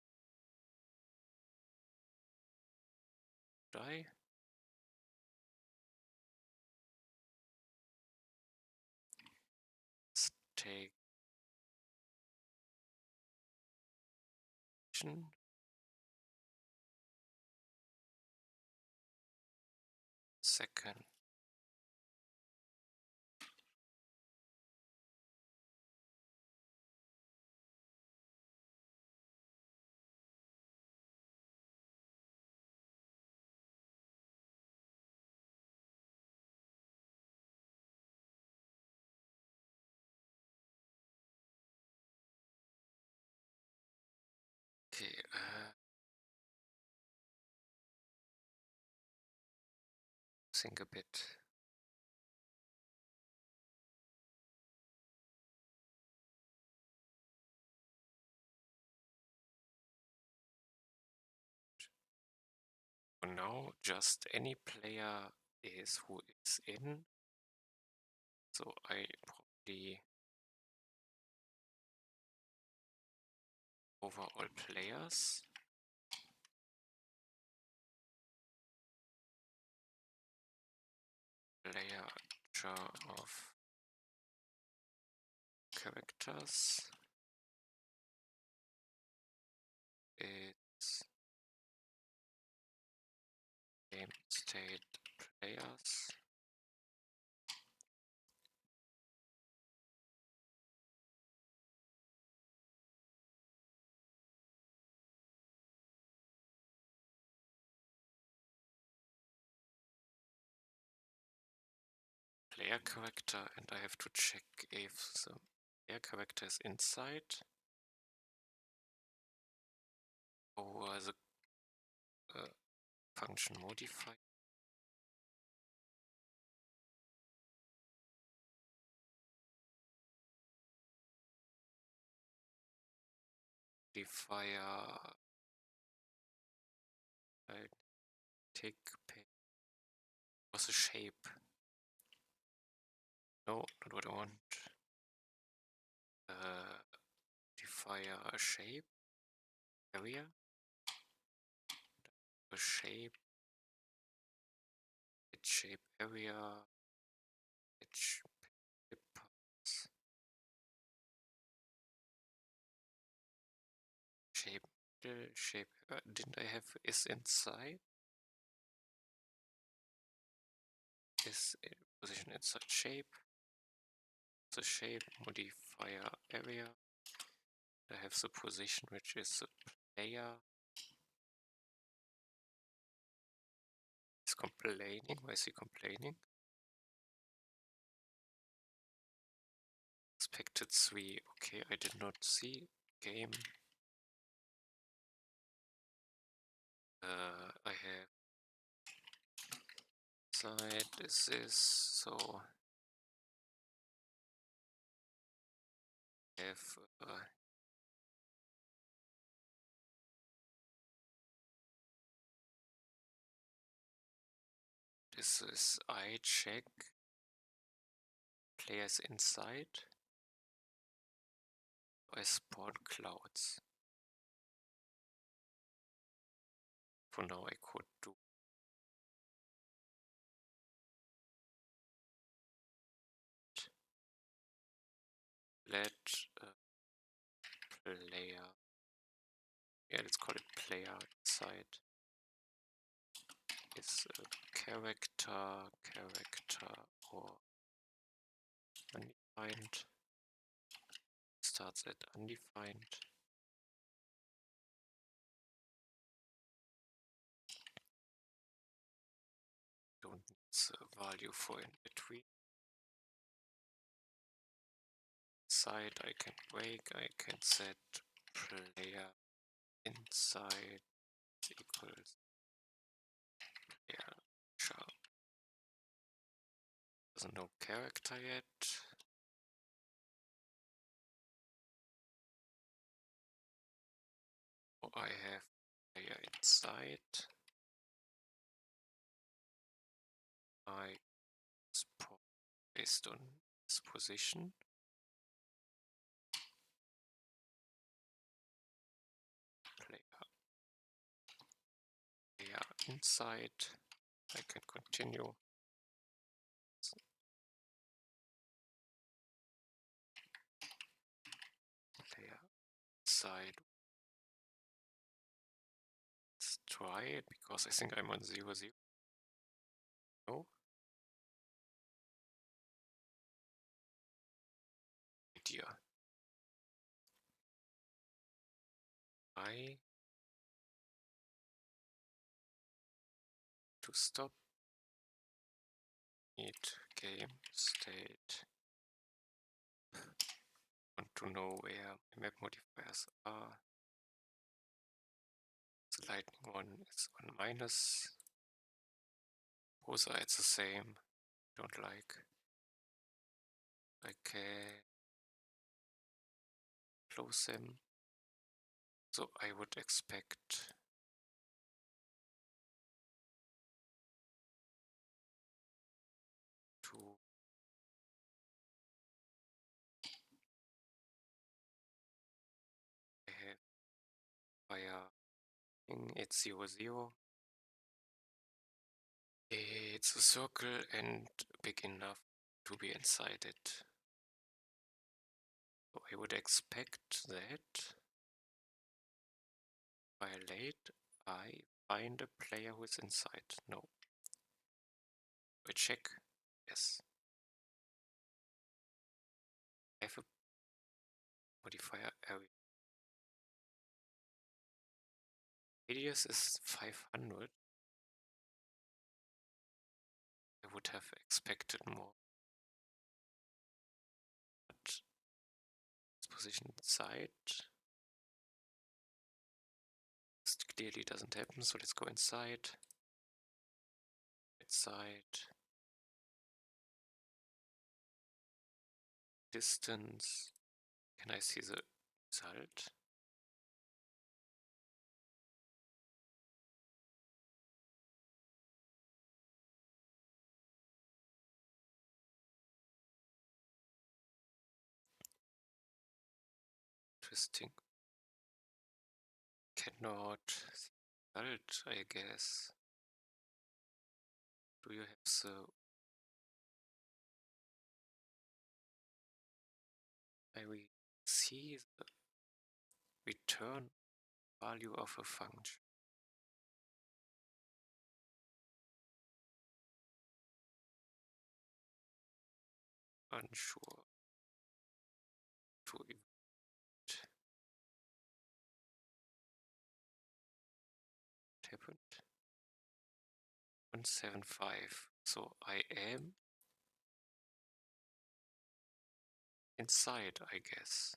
Die. Let's take second. Okay, think a bit. For now, just any player is who is in. So I probably over all players. Player jar of characters. It's game state players. Player character, and I have to check if the player character is inside or the function modifier. Modifier I take was a shape. No, not what I want. Modifier a shape area. A shape. Its shape area. Its shape parts. Shape middle. Shape. Didn't I have is inside? Is position inside shape. The shape modifier area. I have the position which is the player. He's complaining. Why is he complaining? Expected 3. Okay, I did not see. Game. I have side is this, so I have this is I check players inside. I spawn clouds. For now I could do let player, yeah, let's call it player inside is character or undefined, starts at undefined. Don't need the value for in between. Side I can break, I can set player inside equals player sharp. Doesn't know character yet. So I have player inside. I spawn based on his position. inside. I can continue. Layer side. Let's try it because I think I'm on 0, 0. No. Idea. I to stop. Need game state. Want to know where my map modifiers are. The lightning one is on minus. Both are the same. Don't like. Okay. Close them. So I would expect to have via it's 0, 0. It's a circle and big enough to be inside it. So I would expect that violate I find a player who is inside. No. I check. Yes. I have a modifier area. Radius is 500. I would have expected more. But this position inside. This clearly doesn't happen, so let's go inside. Inside. Distance. Can I see the result? Interesting. Cannot see the result, I guess. Do you have the I will see the return value of a function? Unsure. To it happened. 175. So I am inside, I guess.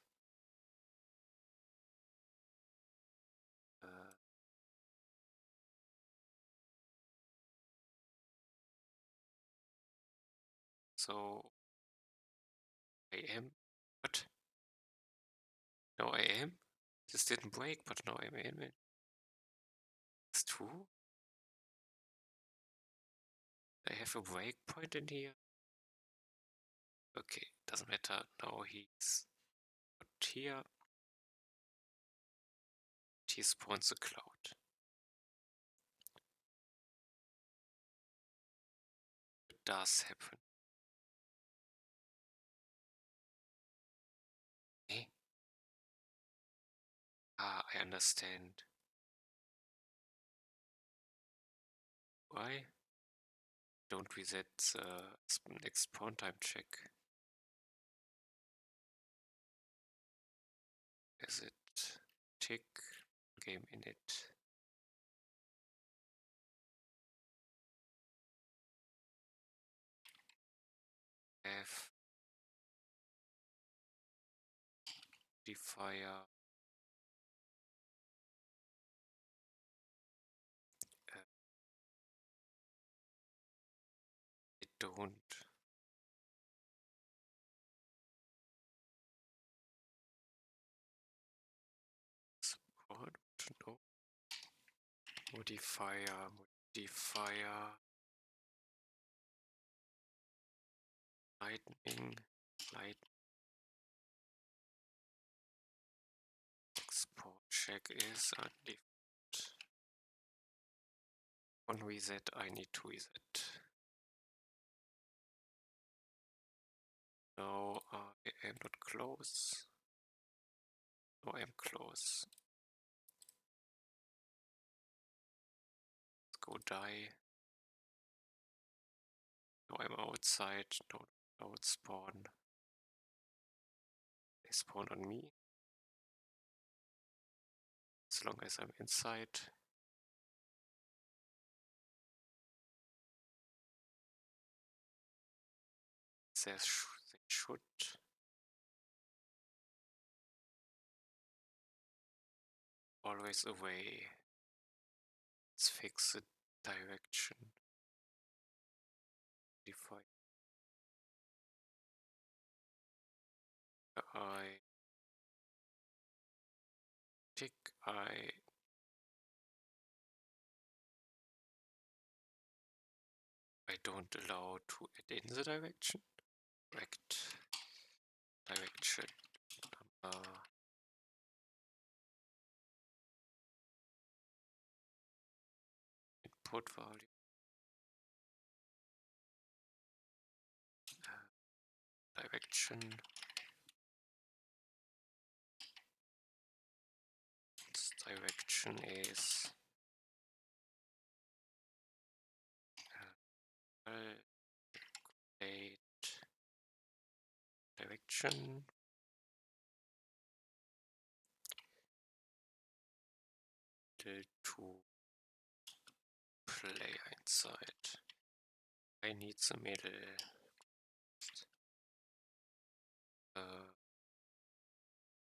So I am. What? No, I am. This didn't break, but now I'm in it. It's true. I have a breakpoint in here. Okay, doesn't matter. Now he's put here. He spawns a cloud. It does happen. Eh? Ah, I understand. Why don't we set the next spawn time check? Is it tick game init? F Modifier I don't support no modifier lightning light export check is a default On reset, I need to reset. No, I am not close. No, I am close. Let's go die. No, I'm outside. Don't outspawn. They spawn on me. As long as I'm inside. They should. Always away. Let's fix the direction. Define. I tick. I don't allow to add in the direction. Correct. Direction. Input value. Direction. Its direction is calculate direction. To player inside. I need the middle.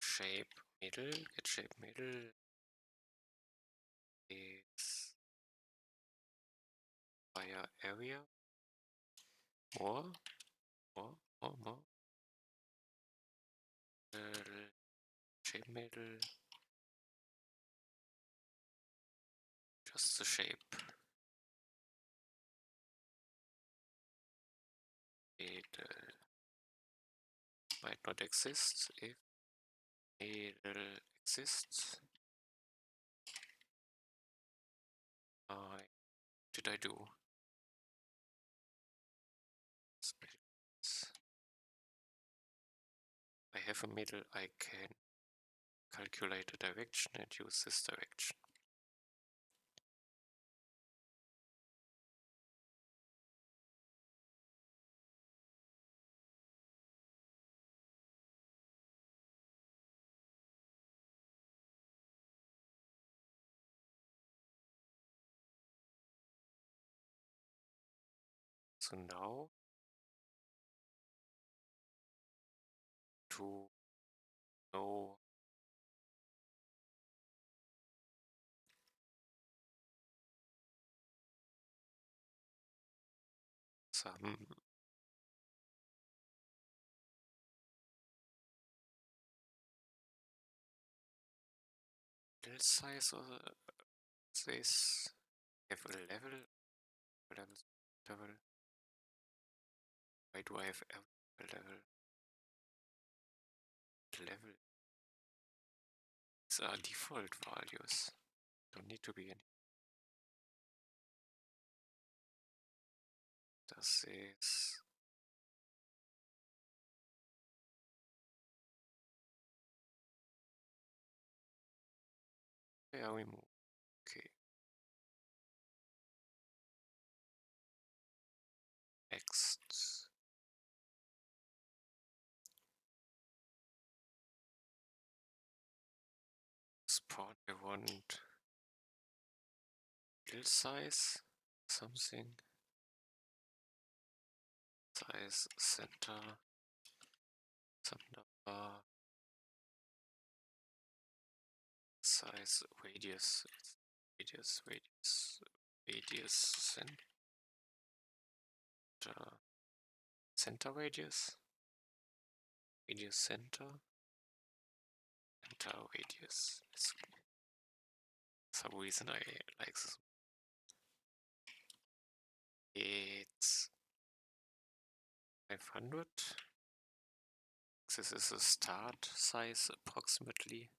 Shape middle. Get shape middle is fire area. More. Shape middle. Just the shape. It might not exist if middle exists. Did I do? I have a middle, I can calculate a direction and use this direction. So now to know some size of this, have a level. Why do I have a level? Level. These are default values. Don't need to be any. Das ist remove. Okay. Next. Spawn. I want build size. Something. Size center. Some number. Size radius. Radius center radius. Radius center. Center radius. For some reason I like this. It's 500. This is a start size approximately.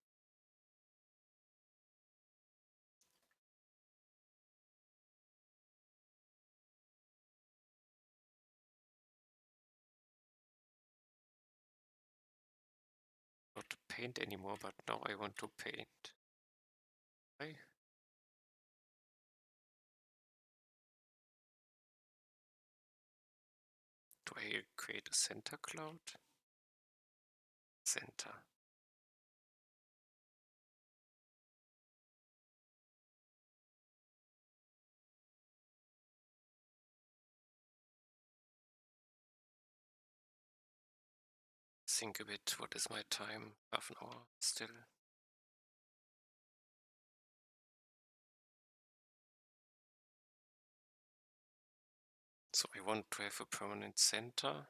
paint anymore, but now I want to paint. Why? Do I create a center cloud? Center. Think a bit, what is my time? Half an hour still. So I want to have a permanent center.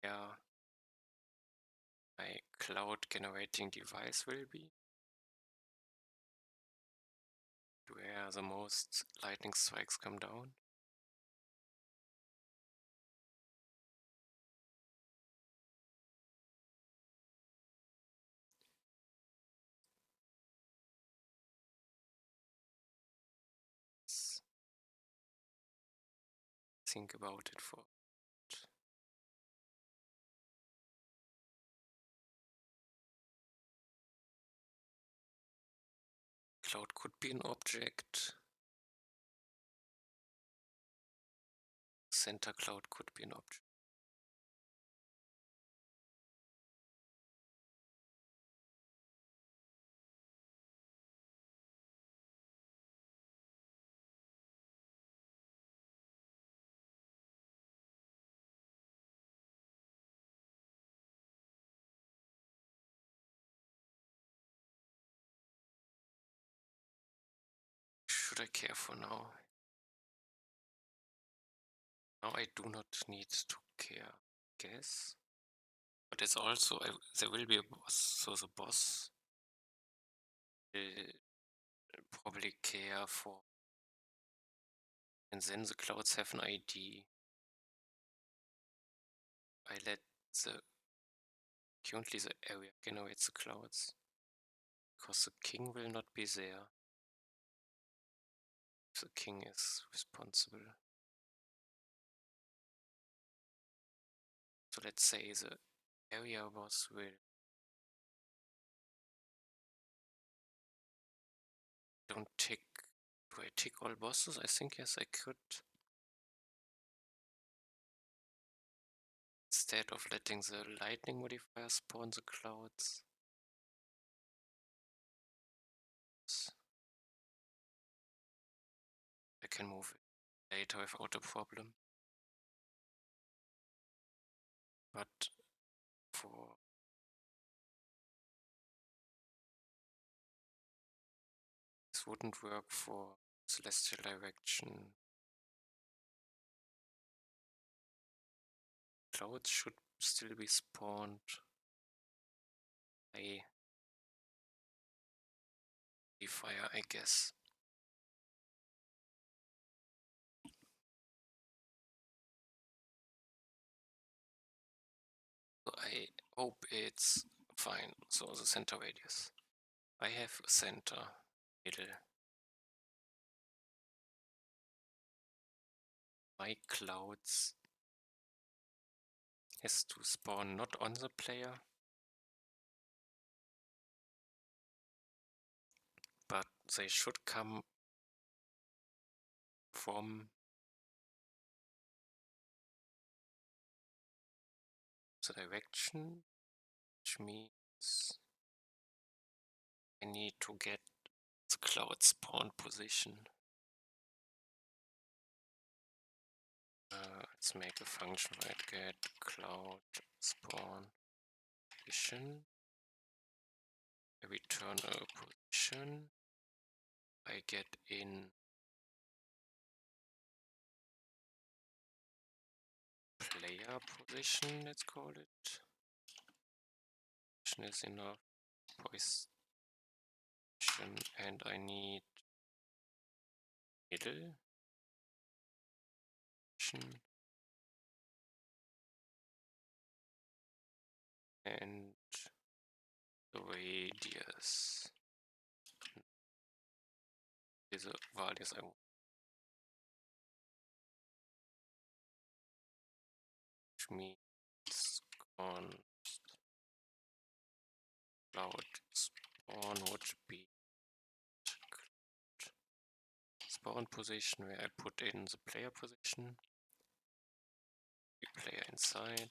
Yeah. My cloud generating device will be. Where the most lightning strikes come down. Think about it for cloud could be an object. Center cloud could be an object. Should I care for now? Now I do not need to care, guess. But it's also, there will be a boss, so the boss will probably care for. And then the clouds have an ID. I let currently the area generates the clouds. Because the king will not be there. If the king is responsible. So let's say the area boss will. Don't tick. Do I tick all bosses? I think yes, I could. Instead of letting the lightning modifier spawn the clouds. I can move it later without a problem. But for this wouldn't work for celestial direction. Clouds should still be spawned by Modifier, I guess. So I hope it's fine. So the center radius. I have a center, middle. My clouds has to spawn not on the player, but they should come from the direction, which means I need to get the cloud spawn position. Let's make a function where I get cloud spawn position. I return a position. I get in player position, let's call it. Position is enough. Position, and I need middle position and the radius is a values I want. Which means on cloud spawn would be spawn position, where I put in the player position. The player inside.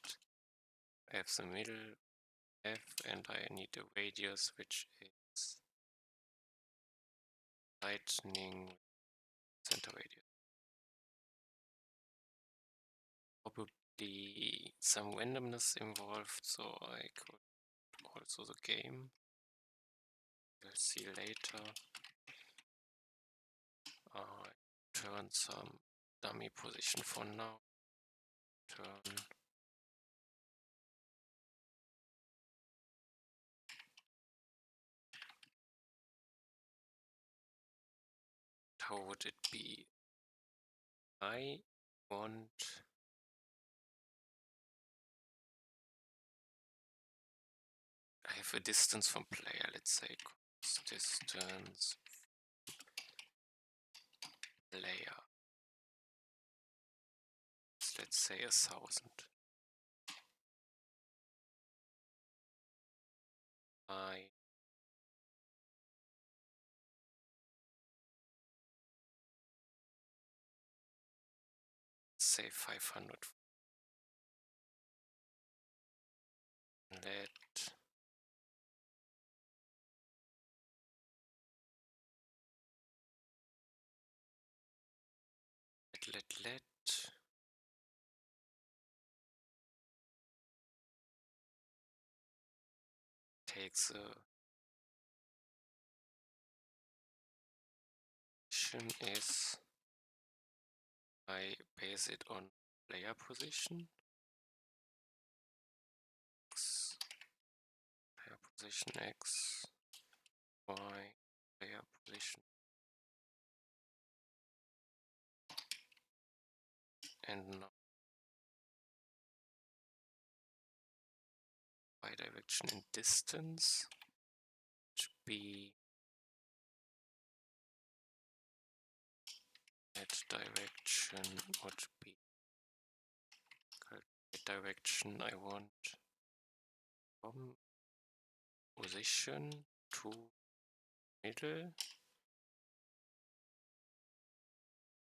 I have the middle F, and I need a radius which is lightning center radius. Probably some randomness involved, so I could also the game. We'll see later. I turn some dummy position for now. Turn. How would it be? I have a distance from player, let's say distance player. Let's say 1000. I say 500. Let takes a position is I base it on player position. X, player position X, Y, player position. And now Y direction and distance should be that direction would be the direction I want from position to middle.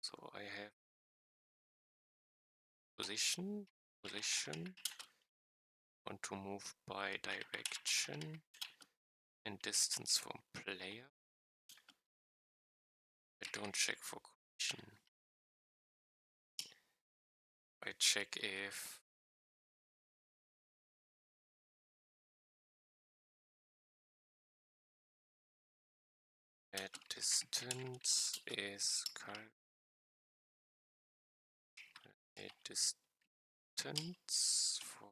So I have position, want to move by direction and distance from player. I don't check for collision. I check if that distance is a distance for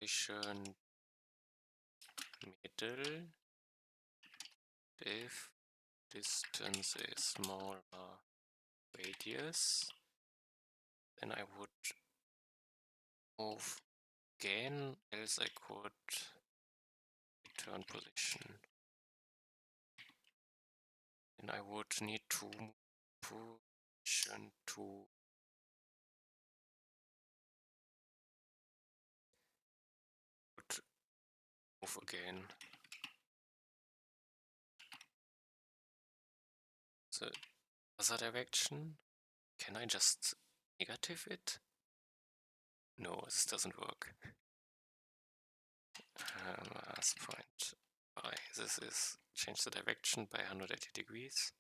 position middle. If distance is smaller radius, then I would move again, else I could return position. And I would need to move position to move again. The other direction, can I just negative it? No, this doesn't work. Last point. This is change the direction by 180 degrees.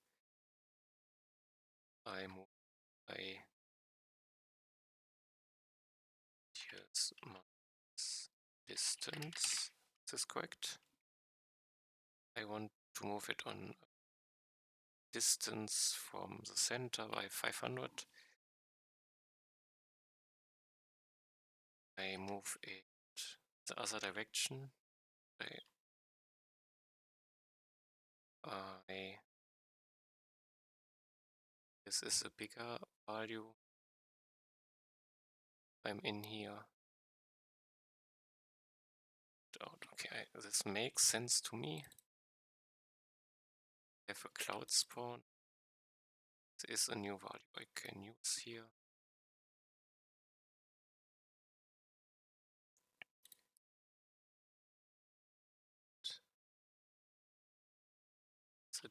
I move by here's minus distance. Is this correct? I want to move it on distance from the center by 500. I move it the other direction. This is a bigger value. I'm in here. Okay, this makes sense to me. I have a cloud spawn. This is a new value I can use here.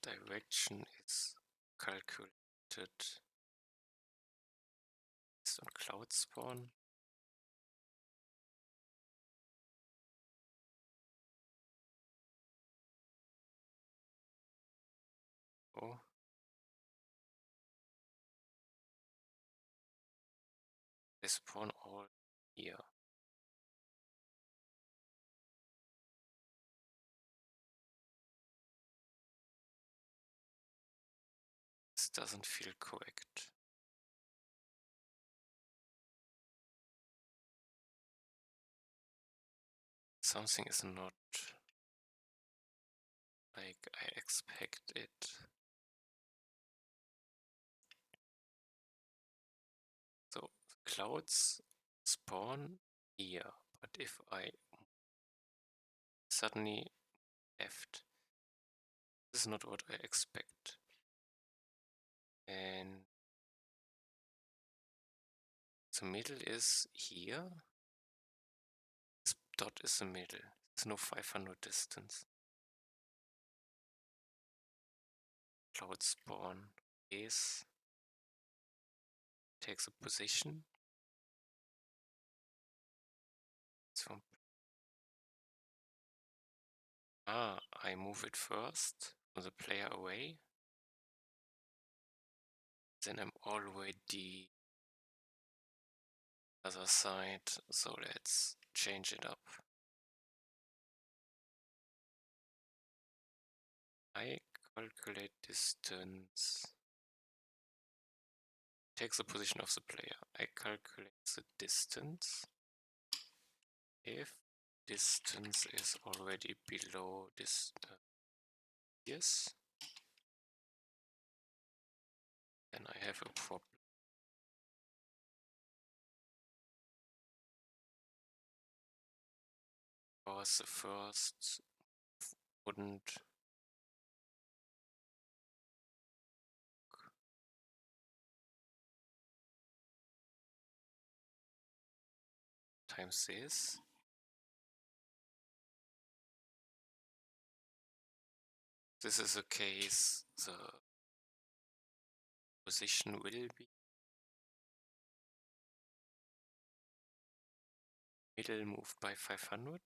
the direction is calculated based on cloud spawn. Oh. They spawn all here. This doesn't feel correct. Something is not like I expect it. So clouds spawn here, but if I suddenly left, this is not what I expect. And the middle is here. This dot is the middle. There's no 500 distance. Cloud spawn is takes a position. So I move it first, the player away. Then I'm already other side, so let's change it up. I calculate distance. Takes the position of the player. I calculate the distance. If distance is already below this yes, then I have a problem. Because the first wouldn't times this. This is a case the position will be middle moved by 500.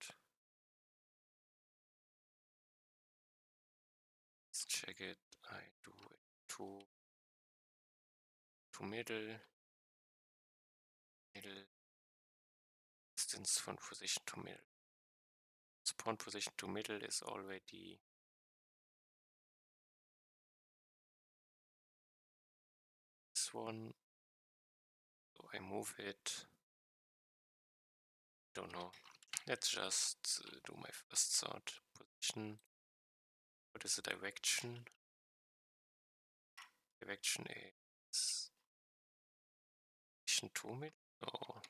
Let's check it. I do it to middle distance from position to middle. Spawn position to middle is already this one. So I move it. Don't know. Let's just do my first thought. Position. What is the direction? Direction is position to middle or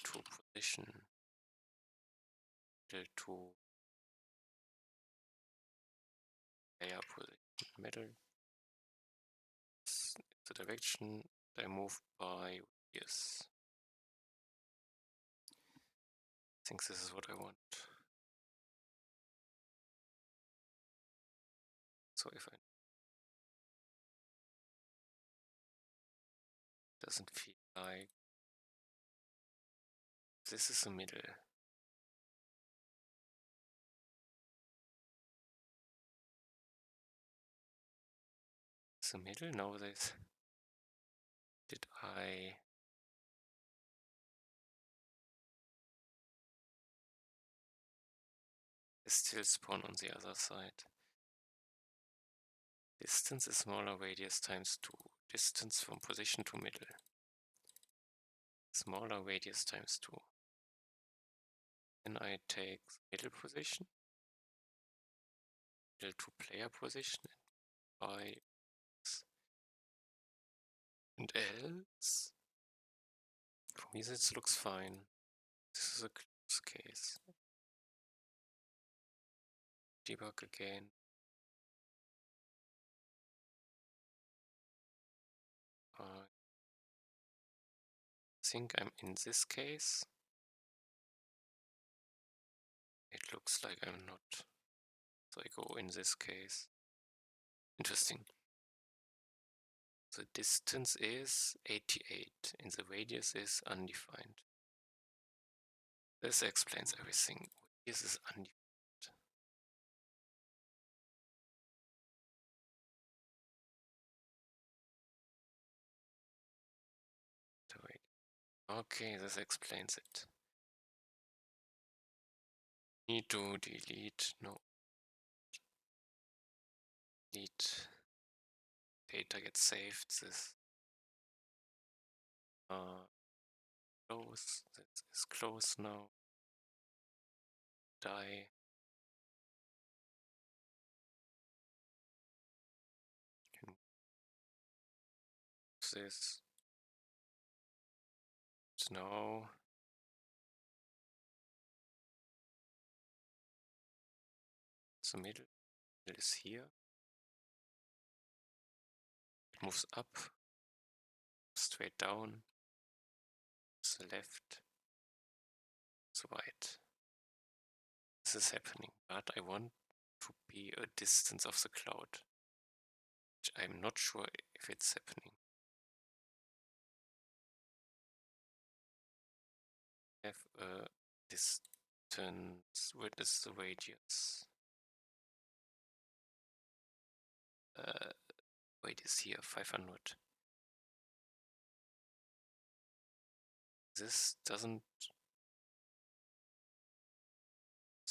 to position middle to player position middle. The direction I move by yes. I think this is what I want. So if I doesn't feel like this is the middle. It's the middle? No, this did I still spawn on the other side. Distance is smaller radius times 2. Distance from position to middle. Smaller radius times 2. Then I take middle position, middle to player position, by and else. For me this looks fine. This is a close case. Debug again. I think I'm in this case. It looks like I'm not. So I go in this case. Interesting. The distance is 88 and the radius is undefined. This explains everything. This is undefined. Okay, this explains it. Need to delete, no. Delete. Data gets saved, this. Close, this is close now. Die. Can move this. No. The middle is here. It moves up, straight down, to the left, to the right. This is happening, but I want to be a distance of the cloud, which I'm not sure if it's happening. Have a distance, what is the radius? Wait, is here 500. This doesn't.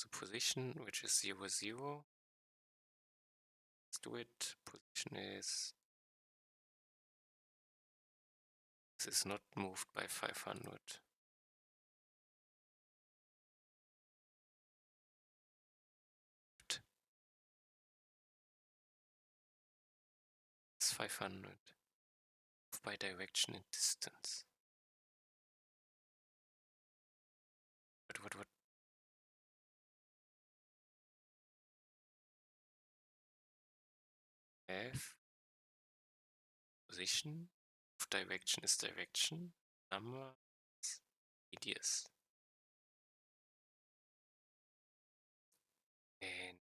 The position, which is 0, 0. Let's do it. Position is. This is not moved by 500. It's 500. Move by direction and distance. What? F. Position. Of direction is direction. Number is radius. And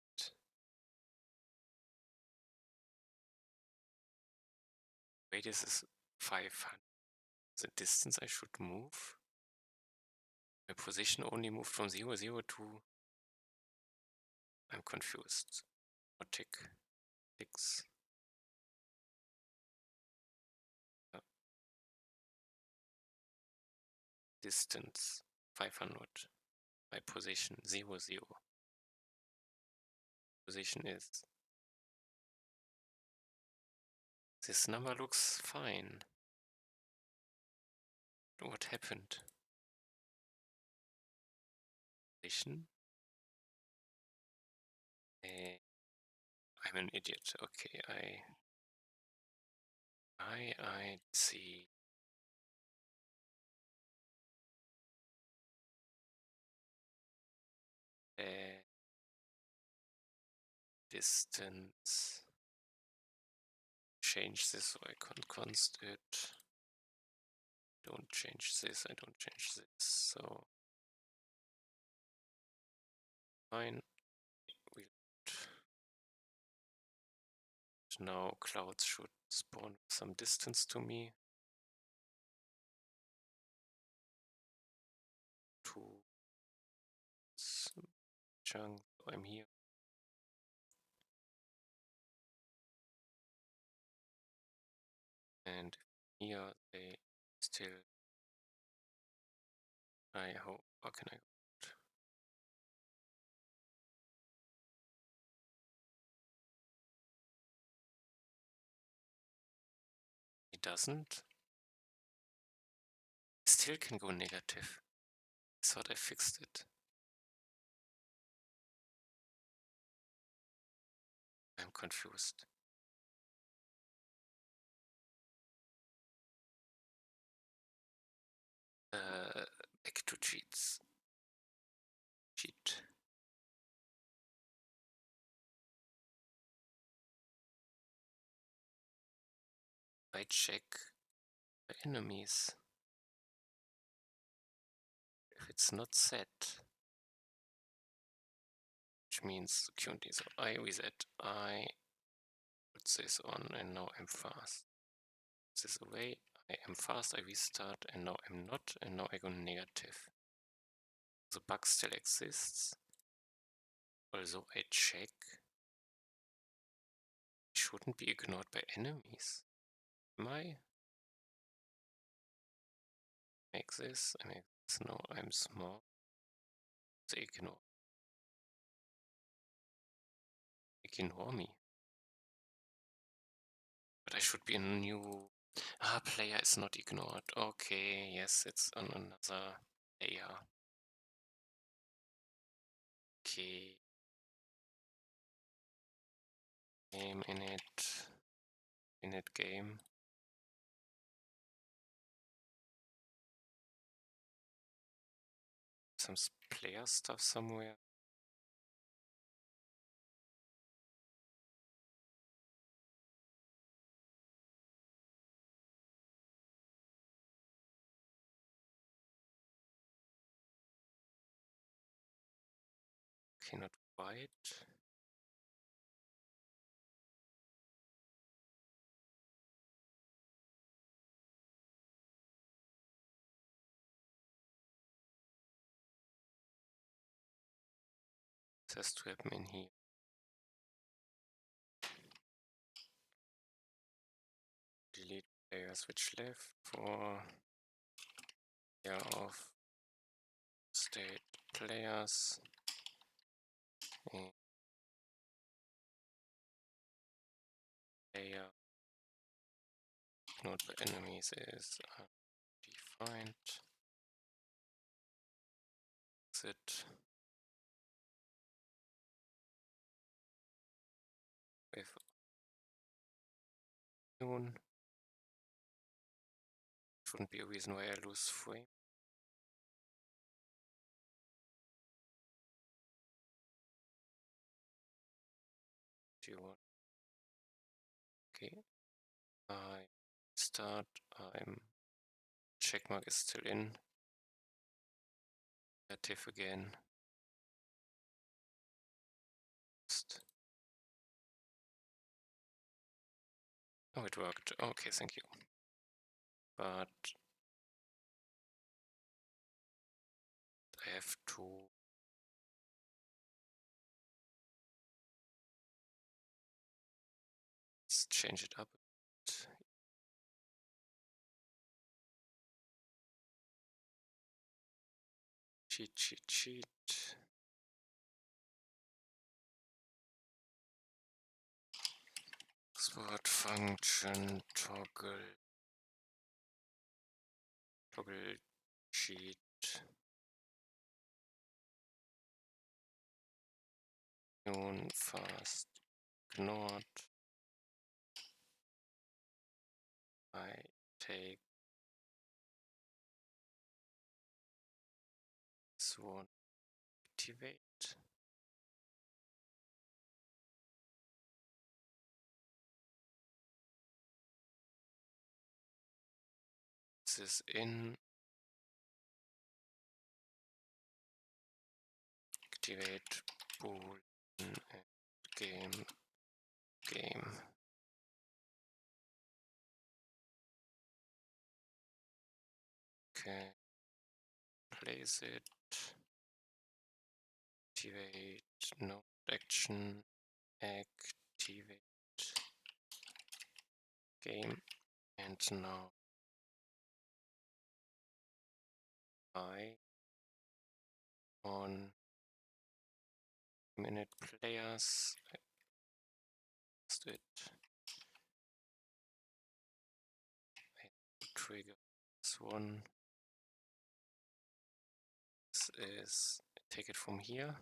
radius is 500. The distance I should move. My position only moved from 0, 0 to. I'm confused. Or tick. Ticks. Distance 500. My position 0, 0. Position is. This number looks fine. What happened? Position. I'm an idiot. Okay, I see. Distance. Change this so I can't const it. Don't change this, I don't change this. So fine. Now clouds should spawn some distance to me. To some chunk. I'm here. And here they still. How can I? It doesn't. Still can go negative. I thought I fixed it. I'm confused. Back to cheats. Cheat. I check the enemies. If it's not set, which means currently. So I reset, I put this on, and now I'm fast. This away, I am fast, I restart, and now I'm not, and now I go negative. The bug still exists. Also I check. It shouldn't be ignored by enemies. Am I? Make this, I make this, no, I'm small. They ignore me. But I should be a new... player is not ignored. Okay, yes, it's on another layer. Okay. Game init game. Some player stuff somewhere. Okay, not quite. It has to happen in here. Delete players which left for layer of state players. And layer ignored by enemies is defined. Exit with noon. Shouldn't be a reason why I lose frame. Do you want? Okay. I start. I'm checkmark is still in. Negative again. Oh, it worked. Okay, thank you. But I have to let's change it up a bit. Cheat. Export function toggle cheat. Noon fast ignored. I take this one, activate. This is in. Activate bool and game. Okay, place it. Activate node action. Activate game, and now I on minute players. Let's do it. I trigger this one. This is take it from here.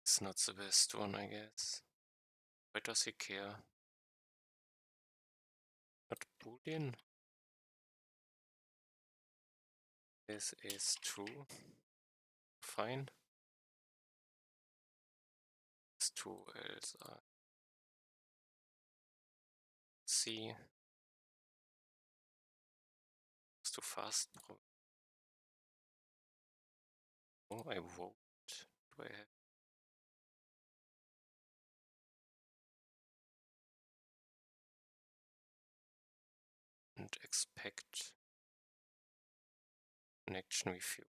It's not the best one, I guess. Why does he care? Not Boolean. This is true. Fine. It's true, else C. It's too fast. Oh, I vote. Do I have? And expect connection with you.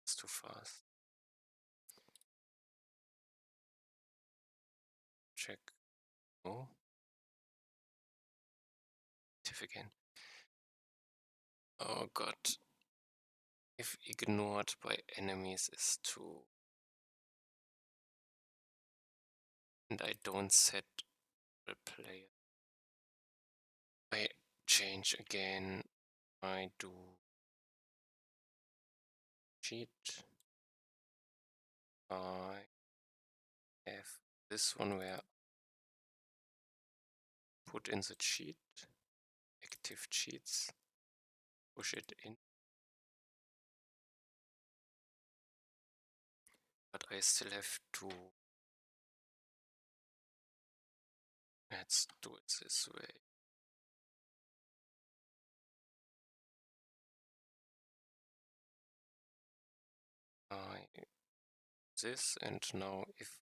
It's too fast. Check. Oh. Tiff again. Oh god. If ignored by enemies is too. And I don't set the player. I change again. I do cheat. I have this one where put in the cheat, active cheats, push it in. But I still have to. Let's do it this way. This, and now if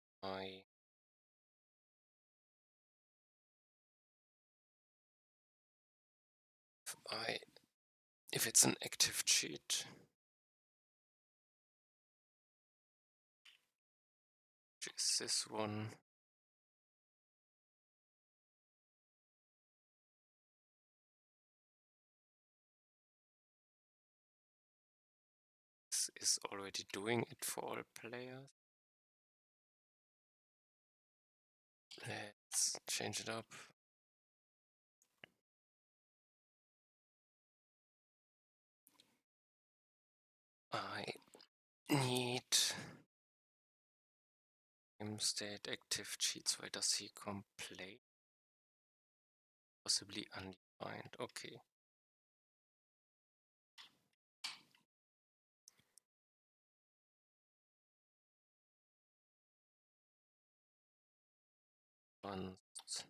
if it's an active cheat, which is this one, this is already doing it for all players. Let's change it up. I need state active cheats. Why does he complain? Possibly undefined. Okay. Once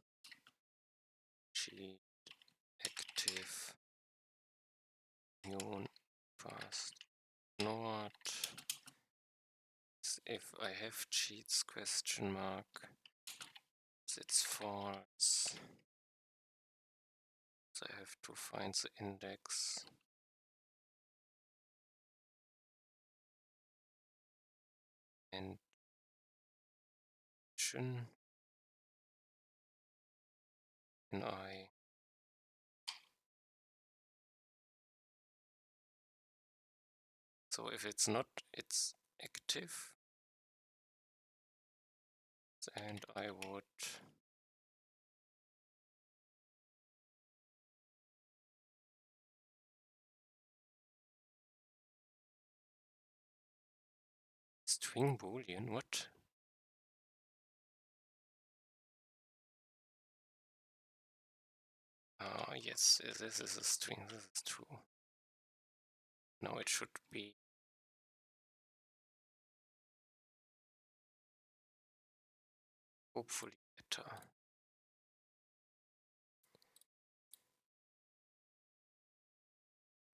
cheat active new fast not if I have cheats question mark, it's false. So I have to find the index. And I so if it's not, it's active, and I would string boolean. What? Ah, yes, this is a string. This is true. Now it should be hopefully better.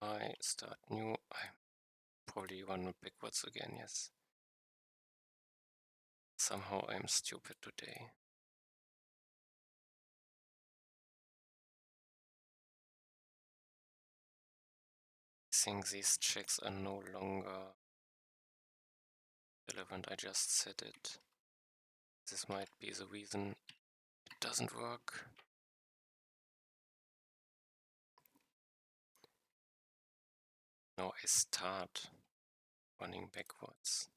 I start new. I probably run backwards again, yes. Somehow I'm stupid today. I think these checks are no longer relevant. I just said it. This might be the reason it doesn't work. Now I start running backwards.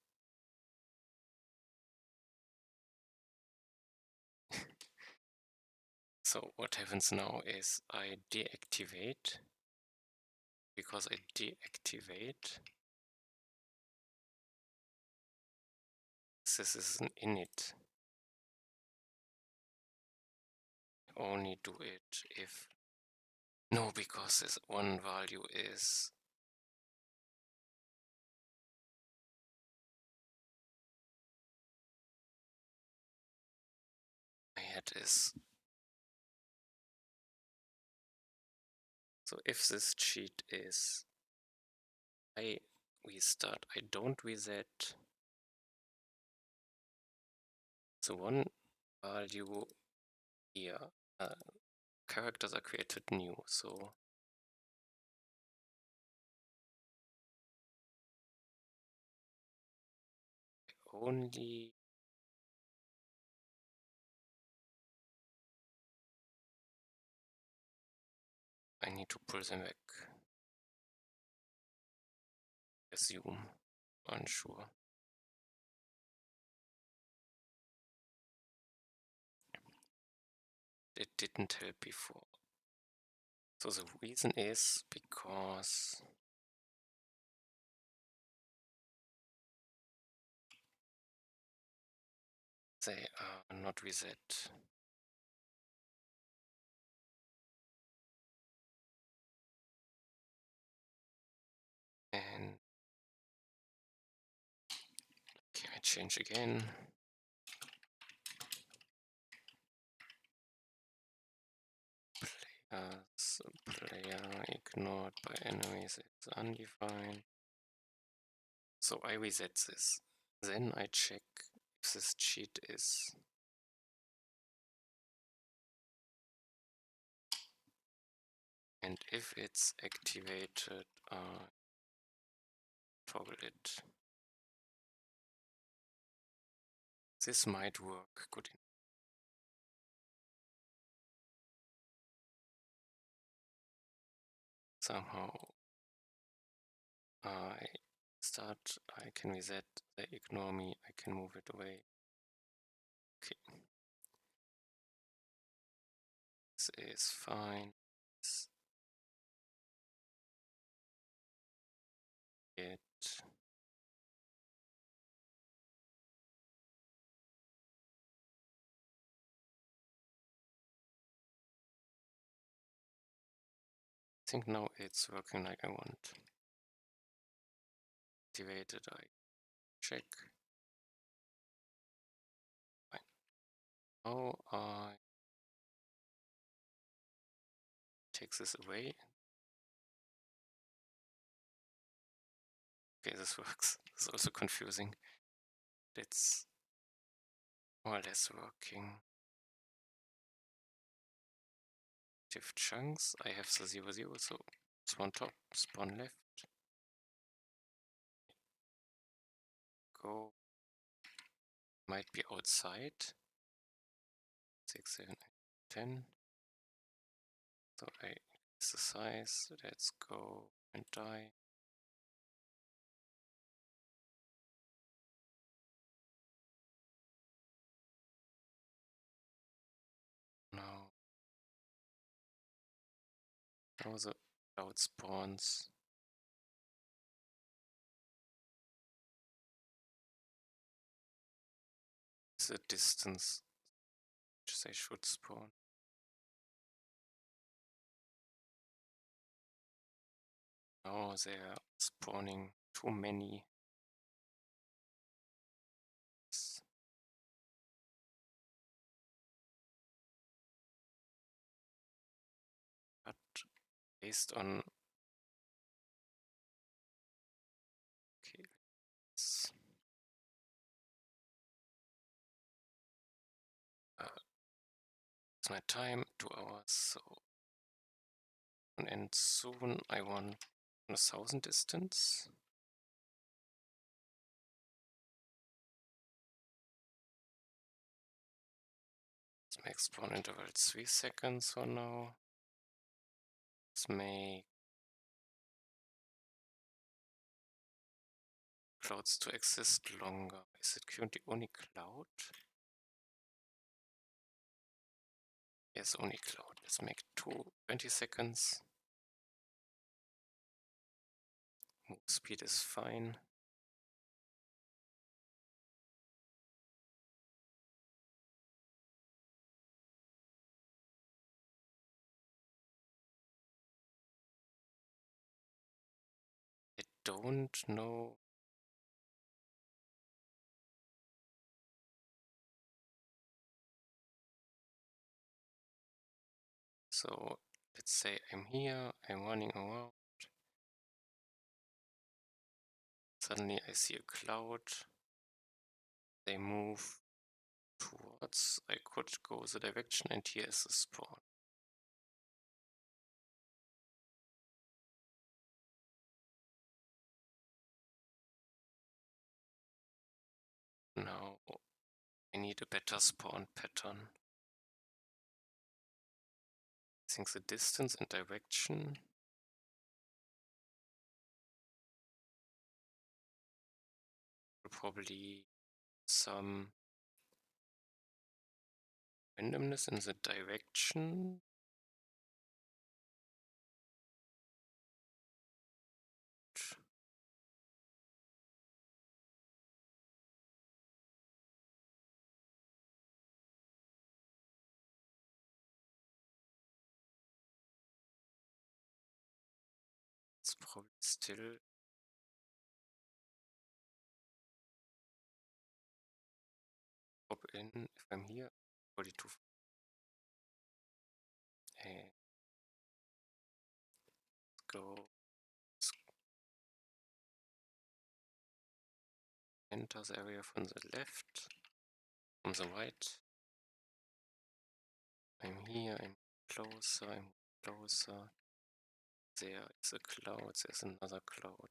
So what happens now is I deactivate. Because I deactivate, this is an init. I only do it if no, because this one value is my head is. So if this cheat is I restart. I don't reset the one value here. Characters are created new, so only I need to pull them back. Assume. Unsure. It didn't help before. So the reason is because they are not reset. And can I change again? As player ignored by enemies is undefined. So I reset this. Then I check if this cheat is and if it's activated, toggle it. This might work good. Somehow I start, I can reset, they ignore me, I can move it away. Okay. This is fine. It I think now it's working like I want. Activated, I check. Fine. Now I take this away. Okay, this works. This is also confusing. It's more or less working. Active chunks. I have the 0, 0, so spawn top, spawn left. Go. Might be outside. 6, 7, 8, 10. So I increase the size. Let's go and die. Now the cloud spawns. The distance which they should spawn. Now they're spawning too many. But based on okay, it's my time, 2 hours, so and soon I want 1,000 distance. Let's make spawn interval 3 seconds for now. Let's make clouds to exist longer. Is it currently only cloud? Yes, only cloud. Let's make 20 seconds. Move speed is fine. I don't know. So let's say I'm here, I'm running around. suddenly I see a cloud. They move towards. I could go the direction, and here is the spawn. Now I need a better spawn pattern. I think the distance and direction will probably some randomness in the direction. It's probably still pop in if I'm here. Probably too far. Hey, let's go. Let's enter the area from the left, from the right. I'm here, I'm closer, I'm closer. There is a cloud, there's another cloud.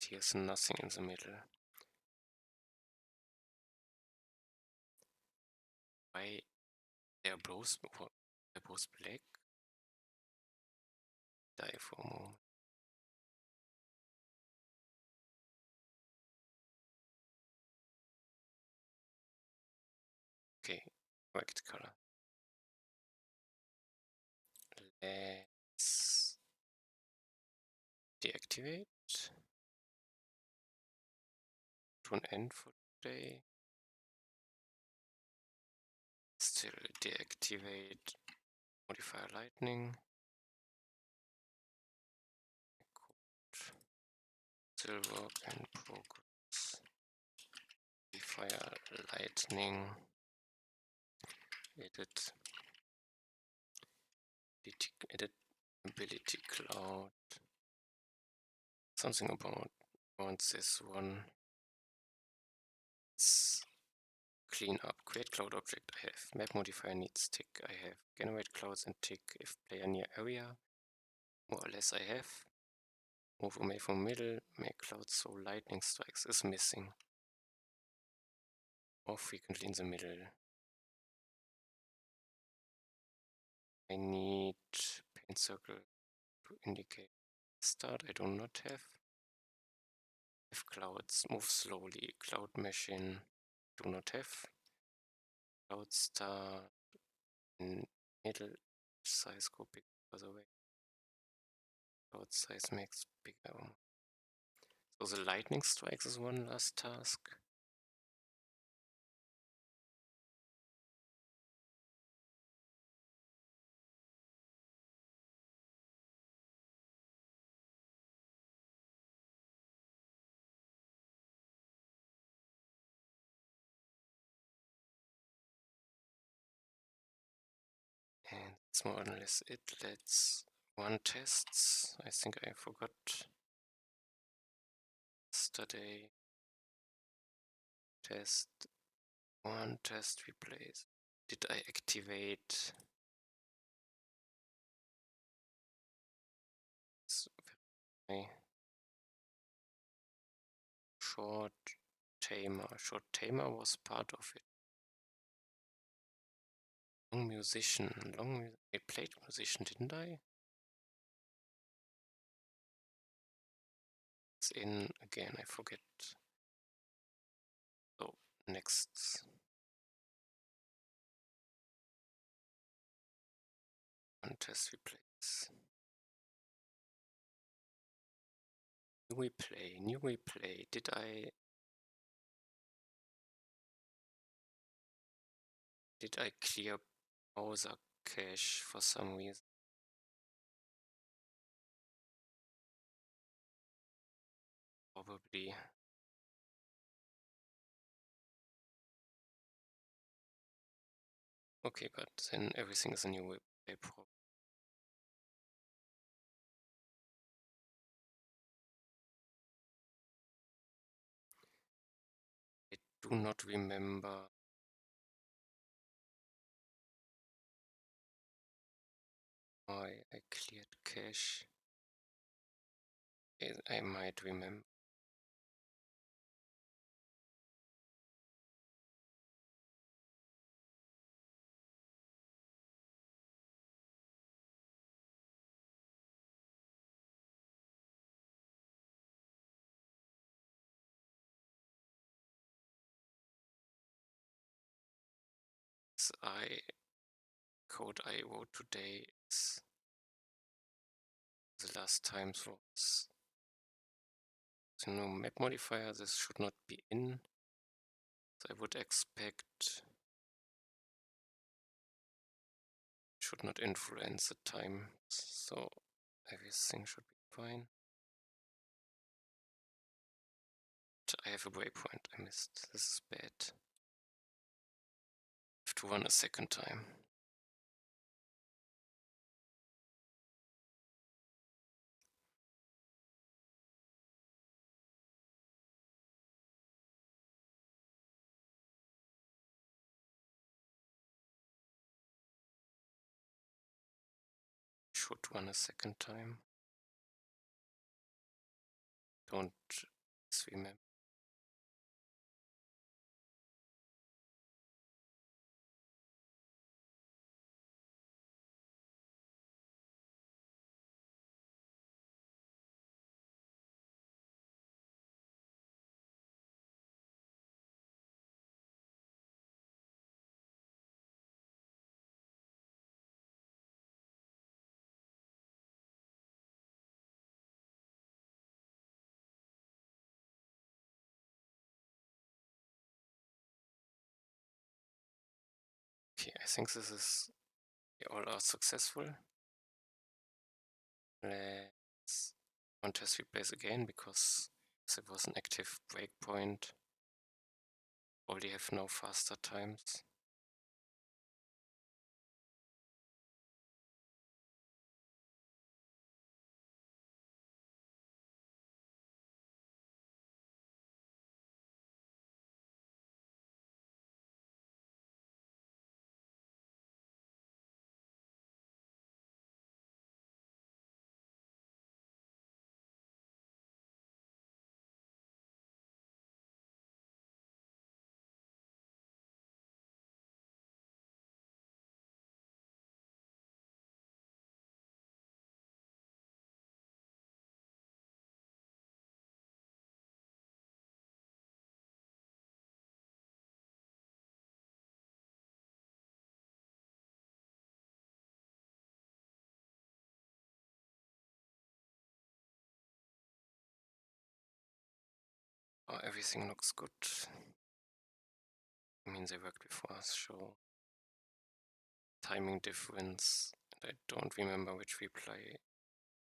Here's nothing in the middle. Why? They're both black? Die for a moment. Okay, correct color. Let's deactivate to an end for today. Still deactivate modifier lightning. Still work in progress. Modifier lightning. Edit ability cloud. Something about this one. It's clean up. Create cloud object. I have map modifier needs tick. I have generate clouds and tick if player near area. More or less I have. Move away from middle. Make clouds so lightning strikes is missing. More frequently in the middle. I need paint circle to indicate start. I do not have. If clouds move slowly, cloud machine do not have. Cloud start in middle size go big further away. Cloud size makes bigger. So the lightning strikes is one last task. And that's more or less it. Let's one tests. I think I forgot yesterday. Test one test replace. Did I activate my short tamer? Short tamer was part of it. Long musician. I played musician, didn't I? It's in again, I forget. So next. One test replace. New replay. Did I clear browser cache for some reason? Probably. Okay, but then everything is a new replay. April. I do not remember. I cleared cache. I might remember. I code I wrote today is the last times was map modifier. This should not be in. So I would expect should not influence the time. So everything should be fine. But I have a waypoint I missed. This is bad. I have to run a second time. Should run a second time. Don't remember. Okay, I think this is all are successful. Let's run test replace again because there was an active breakpoint. Already have no faster times. Oh, everything looks good. I mean, they worked before us, show timing difference. And I don't remember which reply.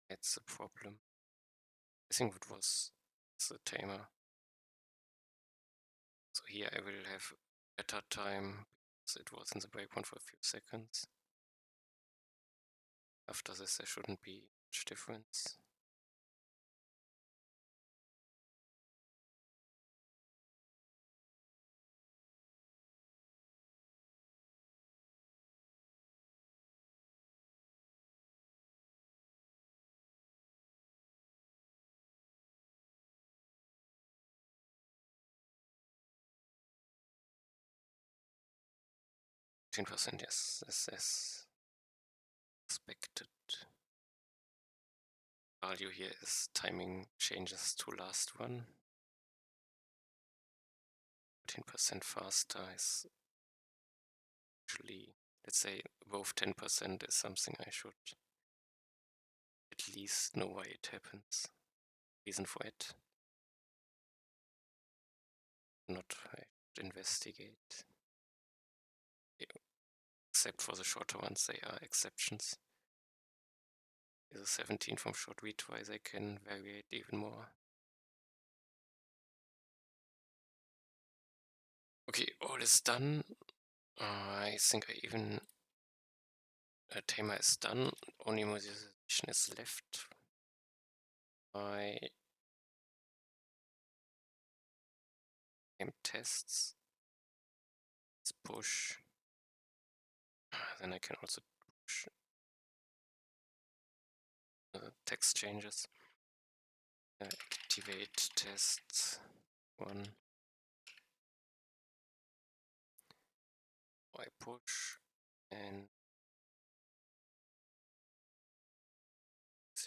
That's the problem. I think it was the tamer. So here I will have better time because it was in the breakpoint for a few seconds. After this, there shouldn't be much difference. %, yes, as expected. Value here is timing changes to last run. 14% faster is actually, let's say, above 10% is something I should at least know why it happens. Reason for it. Not I should investigate. Except for the shorter ones, they are exceptions. The 17 from short retry, they can vary it even more. Okay, all is done. I think I even Tamer is done. Only modification is left. I game tests. Let's push. Then I can also push text changes. Activate tests 1. I push and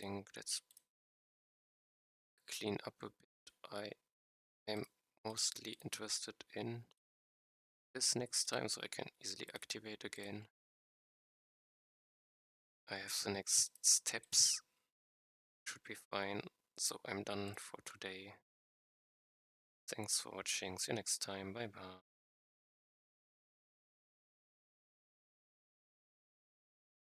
think let's clean up a bit. I am mostly interested in this next time, so I can easily activate again. I have the next steps, should be fine. So I'm done for today. Thanks for watching, see you next time, bye bye.